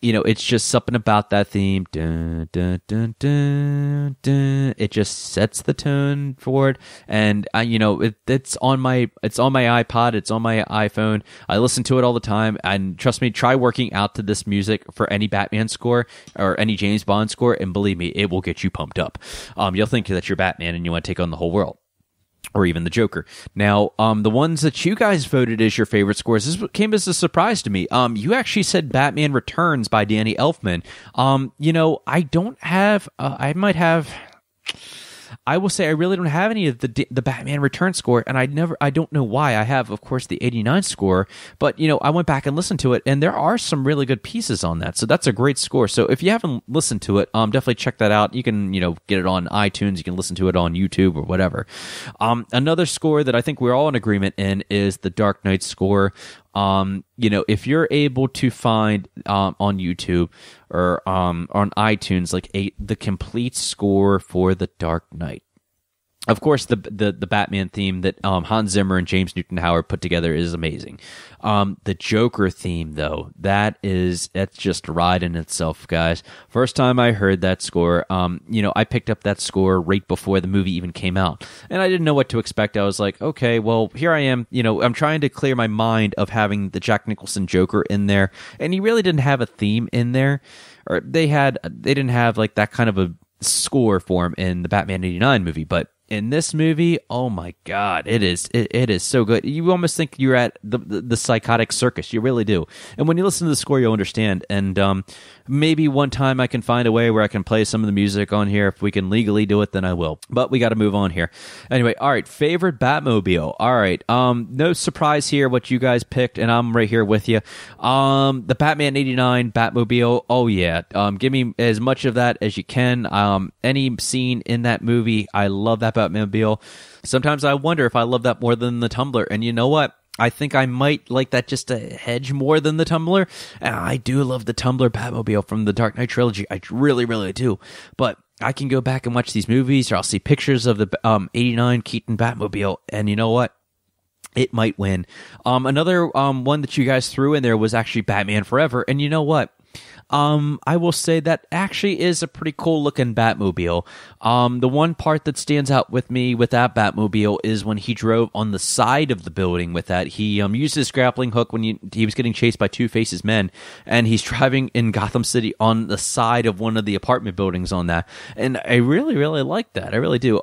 It's just something about that theme. Dun, dun, dun, dun, dun. It just sets the tone for it. And, it's on my iPod. It's on my iPhone. I listen to it all the time. And trust me, try working out to this music for any Batman score or any James Bond score. And believe me, it will get you pumped up. You'll think that you're Batman and you want to take on the whole world. Or even the Joker. Now, the ones that you guys voted as your favorite scores, this came as a surprise to me. You actually said Batman Returns by Danny Elfman. I don't have, I will say I really don't have any of the Batman Return score, and I don't know why. I have, of course, the 89 score, but, I went back and listened to it, and there are some really good pieces on that, so that's a great score. So if you haven't listened to it, definitely check that out. You can, get it on iTunes, you can listen to it on YouTube or whatever. Another score that I think we're all in agreement in is the Dark Knight score. If you're able to find on YouTube or on iTunes the complete score for the Dark Knight. Of course, the Batman theme that Hans Zimmer and James Newton Howard put together is amazing. The Joker theme, though, that's just a ride in itself, guys. First time I heard that score, I picked up that score right before the movie even came out, and I didn't know what to expect. I was like, okay, well, here I am. I'm trying to clear my mind of having the Jack Nicholson Joker in there, and he really didn't have a theme in there, or they didn't have like that kind of a score for him in the Batman '89 movie, but in this movie, oh my God, it is so good. You almost think you're at the psychotic circus. You really do. And when you listen to the score, you'll understand. And maybe one time I can find a way where I can play some of the music on here. If we can legally do it, then I will. But we got to move on here. Anyway, all right, favorite Batmobile. All right, no surprise here what you guys picked, and I'm right here with you. The Batman '89 Batmobile. Oh yeah, give me as much of that as you can. Any scene in that movie, I love that Batmobile. Sometimes I wonder if I love that more than the Tumbler, and you know what? I think I might like that just a hedge more than the Tumbler. And I do love the Tumbler Batmobile from the Dark Knight trilogy. I really, really do. But I can go back and watch these movies, or I'll see pictures of the '89 Keaton Batmobile, and you know what? It might win. Another one that you guys threw in there was actually Batman Forever, and you know what? I will say that actually is a pretty cool looking Batmobile. The one part that stands out with me with that Batmobile is when he drove on the side of the building with that. He used his grappling hook when he was getting chased by Two-Face's men, and he's driving in Gotham City on the side of one of the apartment buildings on that. And I really, really like that. I really do.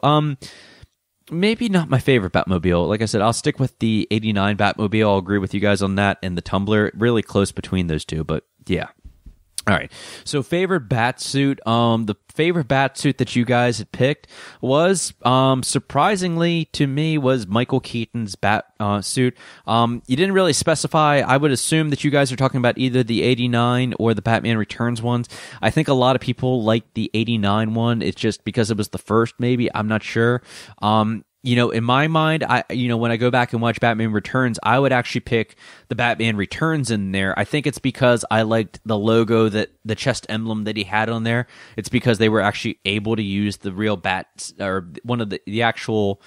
Maybe not my favorite Batmobile. Like I said, I'll stick with the '89 Batmobile. I'll agree with you guys on that, and the Tumbler. Really close between those two, but yeah. All right. So favorite bat suit. The favorite bat suit that you guys had picked was, surprisingly to me, was Michael Keaton's bat suit. You didn't really specify. I would assume that you guys are talking about either the 89 or the Batman Returns ones. I think a lot of people like the 89 one. It's just because it was the first, maybe. I'm not sure. In my mind, when I go back and watch Batman Returns, I would actually pick the Batman Returns in there. I think it's because I liked the logo, that the chest emblem that he had on there. It's because they were actually able to use the real bat, or one of the actual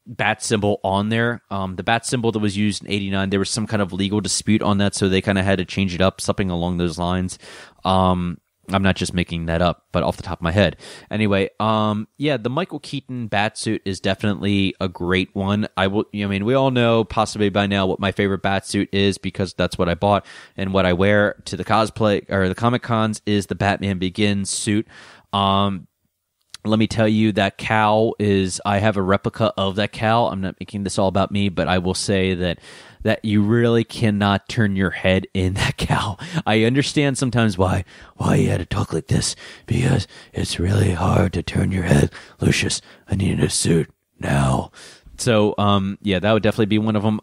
bat symbol on there. The bat symbol that was used in 89, there was some kind of legal dispute on that, so they kind of had to change it up, something along those lines. I'm not just making that up, but off the top of my head. Anyway, the Michael Keaton Batsuit is definitely a great one. We all know possibly by now what my favorite Batsuit is, because that's what I bought and what I wear to the cosplay or the Comic Cons is the Batman Begins suit. Let me tell you, that cowl I have a replica of that cowl. I'm not making this all about me, but I will say that you really cannot turn your head in that cowl. I understand sometimes why you had to talk like this, because it's really hard to turn your head. Lucius, I need a suit now. So, that would definitely be one of them.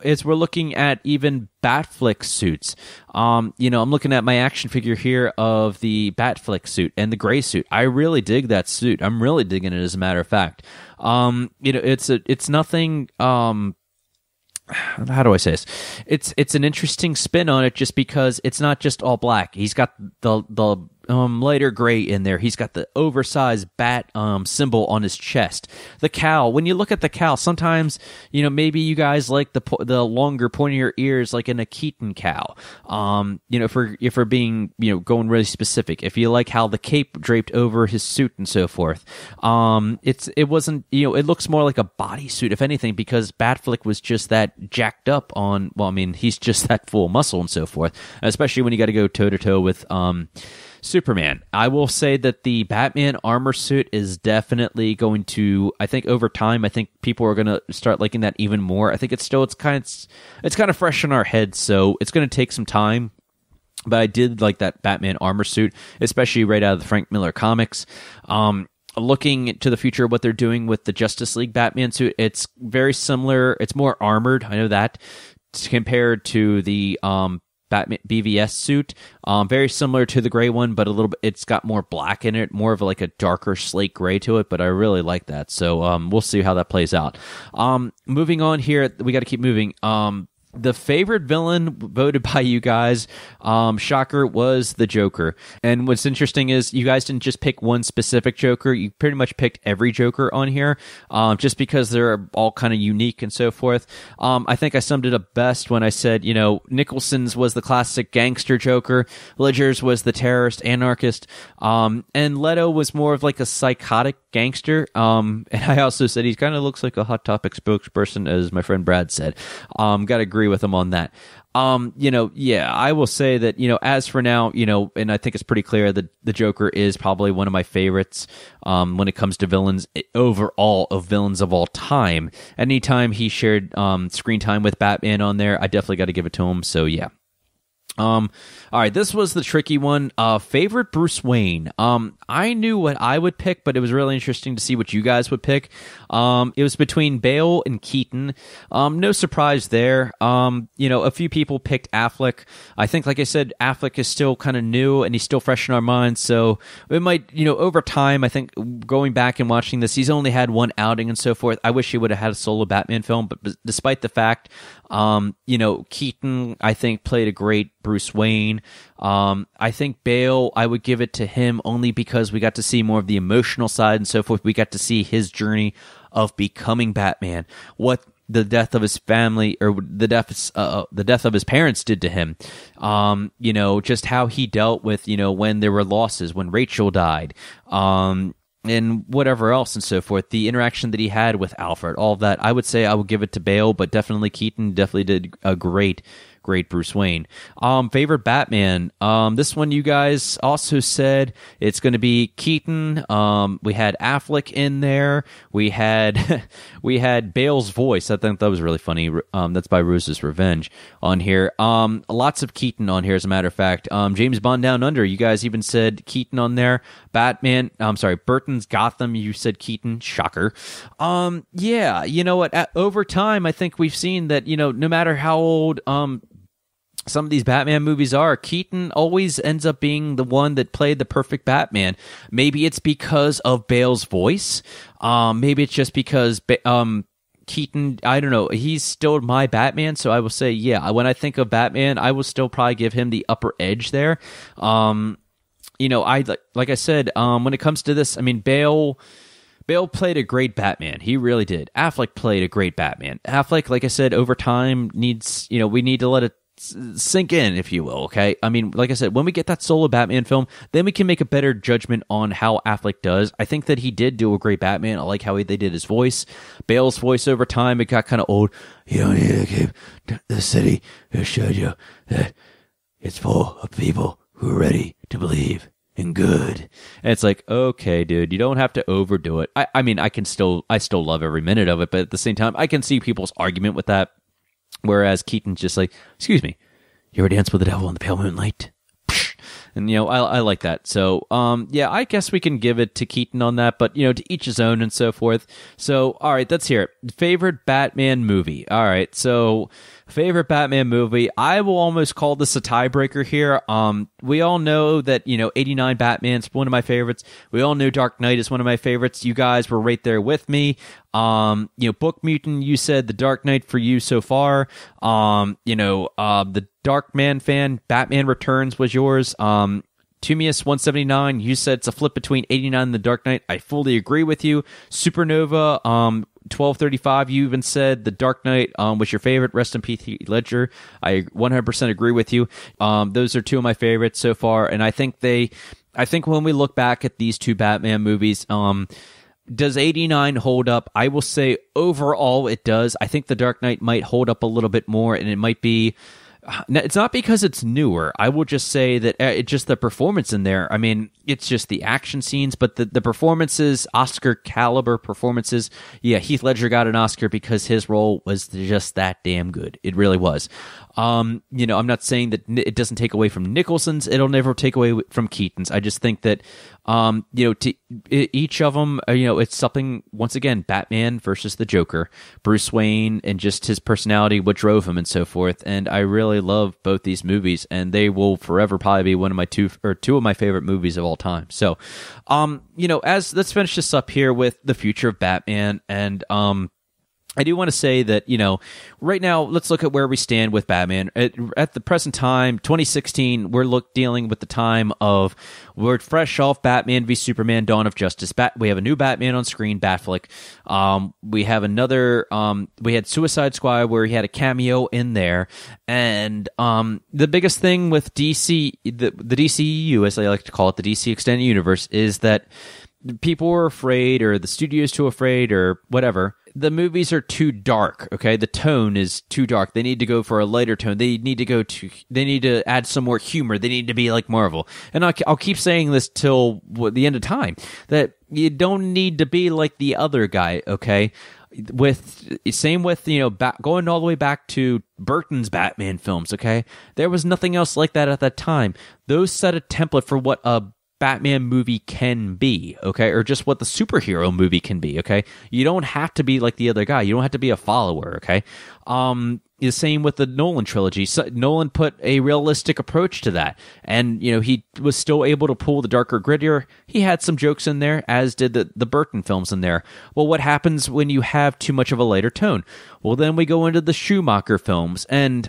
As we're looking at even Batflick suits, I'm looking at my action figure here of the Batflick suit and the gray suit. I really dig that suit. I'm really digging it, as a matter of fact. It's nothing, how do I say this? It's an interesting spin on it, just because it's not just all black. He's got the lighter gray in there. He's got the oversized bat symbol on his chest. The cowl. When you look at the cowl, sometimes maybe you guys like the longer, pointier ears, like in a Keaton cowl. If we're being going really specific, if you like how the cape draped over his suit and so forth, it wasn't it looks more like a bodysuit, if anything, because Batflick was just that jacked up on. Well, I mean, he's just that full muscle and so forth, especially when you got to go toe to toe with Superman. I will say that the Batman armor suit is definitely going to, I think over time, I think people are going to start liking that even more. I think it's kind of fresh in our heads, so it's going to take some time. But I did like that Batman armor suit, especially right out of the Frank Miller comics. Looking to the future, what they're doing with the Justice League Batman suit, it's very similar. It's more armored, I know that, compared to the Batman BVS suit, very similar to the gray one, but a little bit. It's got more black in it, more of like a darker slate gray to it. But I really like that, so we'll see how that plays out. Moving on here, we got to keep moving. The favorite villain voted by you guys, shocker, was the Joker. And what's interesting is you guys didn't just pick one specific Joker. You pretty much picked every Joker on here, just because they're all kind of unique and so forth. I think I summed it up best when I said, Nicholson's was the classic gangster Joker, Ledger's was the terrorist anarchist, and Leto was more of like a psychotic gangster. And I also said he kind of looks like a Hot Topic spokesperson, as my friend Brad said. Gotta agree with him on that. I will say that, as for now, and I think it's pretty clear that the Joker is probably one of my favorites when it comes to villains overall, of villains of all time. Anytime he shared screen time with Batman on there, I definitely got to give it to him. So yeah. All right, this was the tricky one. Favorite Bruce Wayne. I knew what I would pick, but it was really interesting to see what you guys would pick. It was between Bale and Keaton. No surprise there. A few people picked Affleck. I think, like I said, Affleck is still kind of new and he's still fresh in our minds. So it might, over time, I think going back and watching this, he's only had one outing and so forth. I wish he would have had a solo Batman film, but despite the fact, Keaton, I think, played a great Bruce Wayne. I think Bale, I would give it to him only because we got to see more of the emotional side and so forth. We got to see his journey of becoming Batman, what the death of his family, or the death of his parents did to him. Just how he dealt with, when there were losses, when Rachel died, and whatever else and so forth, the interaction that he had with Alfred, all of that. I would say I would give it to Bale, but definitely Keaton definitely did a great great Bruce Wayne. Favorite Batman. This one you guys also said it's going to be Keaton. We had Affleck in there. We had we had Bale's voice. I think that was really funny. That's by Rose's Revenge on here. Lots of Keaton on here, as a matter of fact. James Bond Down Under. You guys even said Keaton on there. Batman. I'm sorry, Burton's Gotham. You said Keaton. Shocker. Yeah. You know what? Over time, I think we've seen that. No matter how old some of these Batman movies are, Keaton always ends up being the one that played the perfect Batman. Maybe it's because of Bale's voice. Maybe it's just because Keaton, I don't know, he's still my Batman, so I will say, yeah, when I think of Batman, I will still probably give him the upper edge there. Like I said, when it comes to this, I mean, Bale played a great Batman. He really did. Affleck played a great Batman. Affleck, like I said, over time needs, we need to let it sink in, if you will, okay? I mean, like I said, when we get that solo Batman film, then we can make a better judgment on how Affleck does. I think that he did do a great Batman. I like how they did his voice. Bale's voice over time, it got kind of old. You don't need to keep the city who showed you that it's full of people who are ready to believe in good. And it's like, okay, dude, you don't have to overdo it. I mean, I still love every minute of it, but at the same time, I can see people's argument with that. Whereas Keaton's just like, excuse me, you ever dance with the devil in the pale moonlight? And, I like that. So, yeah, I guess we can give it to Keaton on that, but, to each his own and so forth. So, all right, let's hear it. Favorite Batman movie. All right, so favorite Batman movie. I will almost call this a tiebreaker here. We all know that, 89 Batman's one of my favorites. We all know Dark Knight is one of my favorites. You guys were right there with me. Book Mutant, you said the Dark Knight for you so far. The Dark Man fan, Batman Returns was yours. Tumius 179, you said it's a flip between 89 and the Dark Knight. I fully agree with you. Supernova 1235, you even said the Dark Knight was your favorite. Rest in peace, Heath Ledger. I 100% agree with you. Those are two of my favorites so far, and I think when we look back at these two Batman movies, does 89 hold up? I will say overall it does. I think the Dark Knight might hold up a little bit more, and it might be... It's not because it's newer. I will just say that it's just the performance in there. I mean, it's just the action scenes, but the performances, Oscar caliber performances. Yeah, Heath Ledger got an Oscar because his role was just that damn good. It really was. I'm not saying that it doesn't take away from Nicholson's. It'll never take away from Keaton's. I just think that, to each of them, it's something, once again, Batman versus the Joker, Bruce Wayne, and just his personality, what drove him and so forth. And I really love both these movies, and they will forever probably be one of my two of my favorite movies of all time. So, let's finish this up here with the future of Batman. And, I do want to say that, right now, let's look at where we stand with Batman. At the present time, 2016, we're dealing with the time of, we're fresh off Batman v Superman, Dawn of Justice. We have a new Batman on screen, Batfleck. We have another, we had Suicide Squad where he had a cameo in there. And the biggest thing with DC, the DCEU, as I like to call it, the DC Extended Universe, is that people are afraid, or the studio's too afraid, or whatever. The movies are too dark, okay? The tone is too dark. They need to go for a lighter tone. They need to add some more humor. They need to be like Marvel. And I'll keep saying this till the end of time, that you don't need to be like the other guy, okay? Same with going all the way back to Burton's Batman films, okay? There was nothing else like that at that time. Those set a template for what a Batman movie can be, okay? Or just what the superhero movie can be, okay? You don't have to be like the other guy. You don't have to be a follower, okay? The same with the Nolan trilogy. So Nolan put a realistic approach to that. And, he was still able to pull the darker, grittier. He had some jokes in there, as did the Burton films in there. Well, what happens when you have too much of a lighter tone? Well, then we go into the Schumacher films, and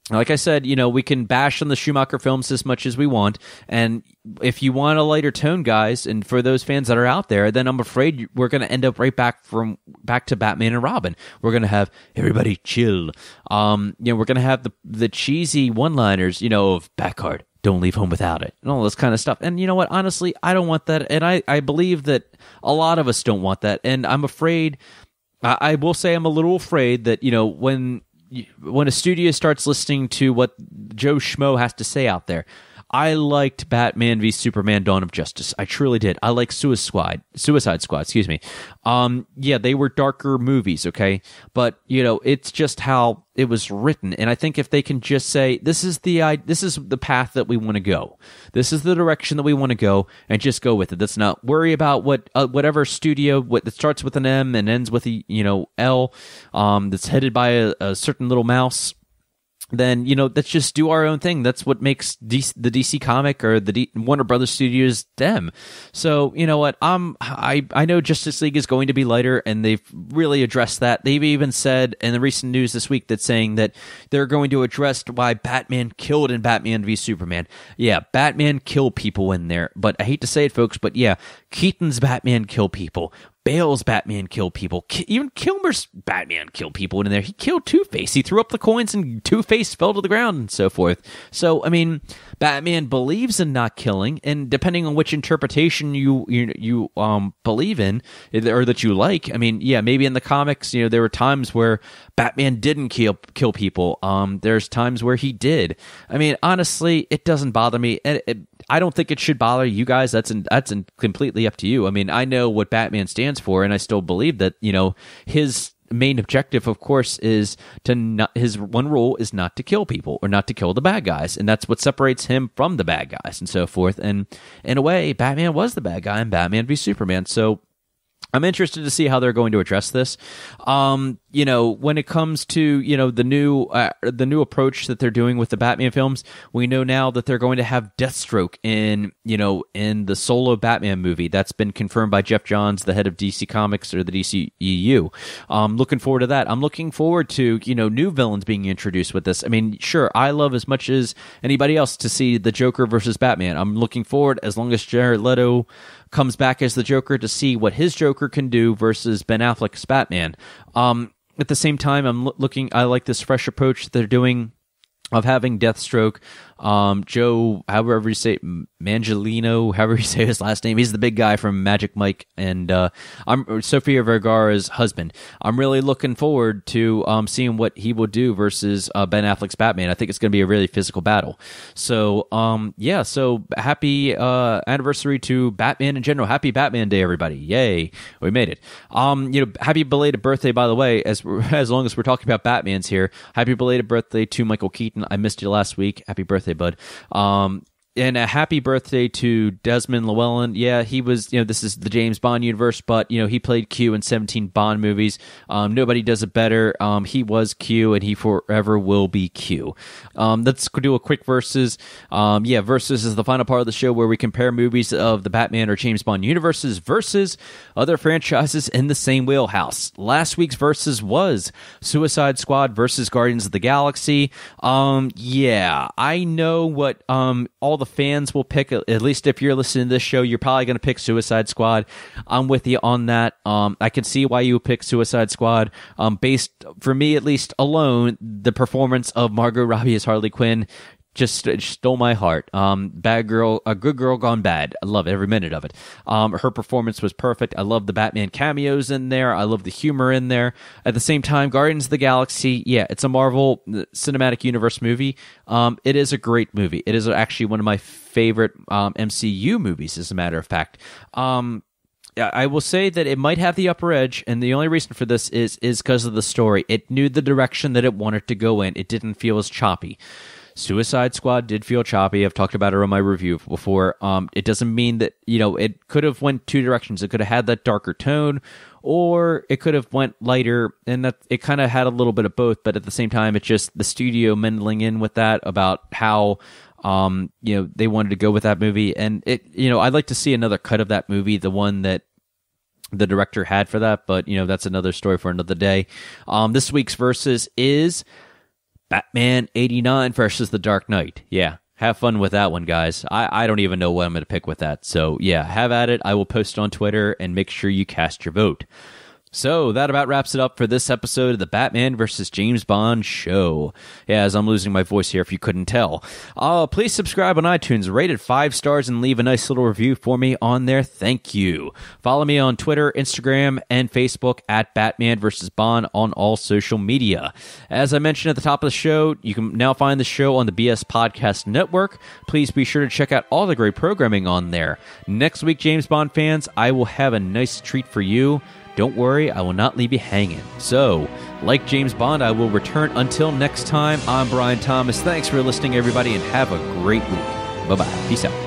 like I said, we can bash on the Schumacher films as much as we want, and if you want a lighter tone, guys, and for those fans that are out there, then I'm afraid we're going to end up right back to Batman and Robin. We're going to have everybody chill. We're going to have the cheesy one-liners, of back card, don't leave home without it, and all this kind of stuff. And you know what? Honestly, I don't want that, and I believe that a lot of us don't want that, and I'm afraid. I will say I'm a little afraid that when when a studio starts listening to what Joe Schmo has to say out there. I liked Batman v Superman: Dawn of Justice. I truly did. I like Suicide Squad. Excuse me. Yeah, they were darker movies. Okay, but it's just how it was written, and I think if they can just say this is the path that we want to go, this is the direction that we want to go, and just go with it. Let's not worry about whatever studio that starts with an M and ends with a L, that's headed by a certain little mouse. Then let's just do our own thing. That's what makes the DC comic or the Warner Brothers Studios them. So what? I know Justice League is going to be lighter, and they've really addressed that. They've even said in the recent news this week that saying that they're going to address why Batman killed in Batman v Superman. Yeah, Batman killed people in there, but I hate to say it, folks, but yeah, Keaton's Batman killed people. Bale's Batman killed people. Even Kilmer's Batman killed people in there. He killed Two-Face. He threw up the coins and Two-Face fell to the ground and so forth. So, I mean, Batman believes in not killing, and depending on which interpretation you believe in or that you like, I mean, yeah, maybe in the comics, there were times where Batman didn't kill people. There's times where he did. I mean, honestly, it doesn't bother me. I don't think it should bother you guys. That's completely up to you. I mean, I know what Batman stands for, and I still believe that his main objective, of course, is his one rule is not to kill people or not to kill the bad guys, and that's what separates him from the bad guys and so forth. And in a way, Batman was the bad guy in Batman v Superman. So I'm interested to see how they're going to address this. When it comes to the new approach that they're doing with the Batman films, we know now that they're going to have Deathstroke in the solo Batman movie. That's been confirmed by Jeff Johns, the head of DC Comics or the DCEU. Looking forward to that. I'm looking forward to new villains being introduced with this. I mean, sure, I love as much as anybody else to see the Joker versus Batman. I'm looking forward, as long as Jared Leto comes back as the Joker, to see what his Joker can do versus Ben Affleck's Batman. At the same time, I like this fresh approach that they're doing of having Deathstroke, Joe, however you say, Manganiello, however you say his last name. He's the big guy from Magic Mike, and I'm Sofia Vergara's husband. I'm really looking forward to seeing what he will do versus Ben Affleck's Batman. I think it's going to be a really physical battle. So, so happy anniversary to Batman in general. Happy Batman Day, everybody. Yay, we made it. Happy belated birthday, by the way, as long as we're talking about Batmans here. Happy belated birthday to Michael Keaton. I missed you last week. Happy birthday, bud. And a happy birthday to Desmond Llewellyn. Yeah, he was, this is the James Bond universe, but, he played Q in 17 Bond movies. Nobody does it better. He was Q, and he forever will be Q. Let's do a quick versus. Versus is the final part of the show where we compare movies of the Batman or James Bond universes versus other franchises in the same wheelhouse. Last week's versus was Suicide Squad versus Guardians of the Galaxy. I know what all the fans will pick. At least if you're listening to this show, you're probably going to pick Suicide Squad. I'm with you on that. I can see why you pick Suicide Squad. Based, for me at least, alone, the performance of Margot Robbie as Harley Quinn just stole my heart. Bad girl, a good girl gone bad. I love every minute of it. Her performance was perfect. I love the Batman cameos in there. I love the humor in there. At the same time, Guardians of the Galaxy, it's a Marvel Cinematic Universe movie. It is a great movie. It is actually one of my favorite MCU movies, as a matter of fact. I will say that it might have the upper edge, and the only reason for this is because of the story. It knew the direction that it wanted to go in. It didn't feel as choppy. Suicide Squad did feel choppy. I've talked about it on my review before. It doesn't mean that, it could have went two directions. It could have had that darker tone, or it could have went lighter, and that it kind of had a little bit of both, but at the same time, it's just the studio meddling in with that about how they wanted to go with that movie. And I'd like to see another cut of that movie, the one that the director had for that, but that's another story for another day. This week's versus is Batman 89 versus The Dark Knight. Yeah, have fun with that one, guys. I don't even know what I'm going to pick with that. So, yeah, have at it. I will post on Twitter, and make sure you cast your vote. So that about wraps it up for this episode of the Batman vs. James Bond show. Yeah, as I'm losing my voice here if you couldn't tell. Please subscribe on iTunes, rate it 5 stars, and leave a nice little review for me on there. Thank you. Follow me on Twitter, Instagram, and Facebook at Batman vs. Bond on all social media. As I mentioned at the top of the show, you can now find the show on the BS Podcast Network. Please be sure to check out all the great programming on there. Next week, James Bond fans, I will have a nice treat for you. Don't worry, I will not leave you hanging. So, like James Bond, I will return until next time. I'm Brian Thomas. Thanks for listening, everybody, and have a great week. Bye-bye. Peace out.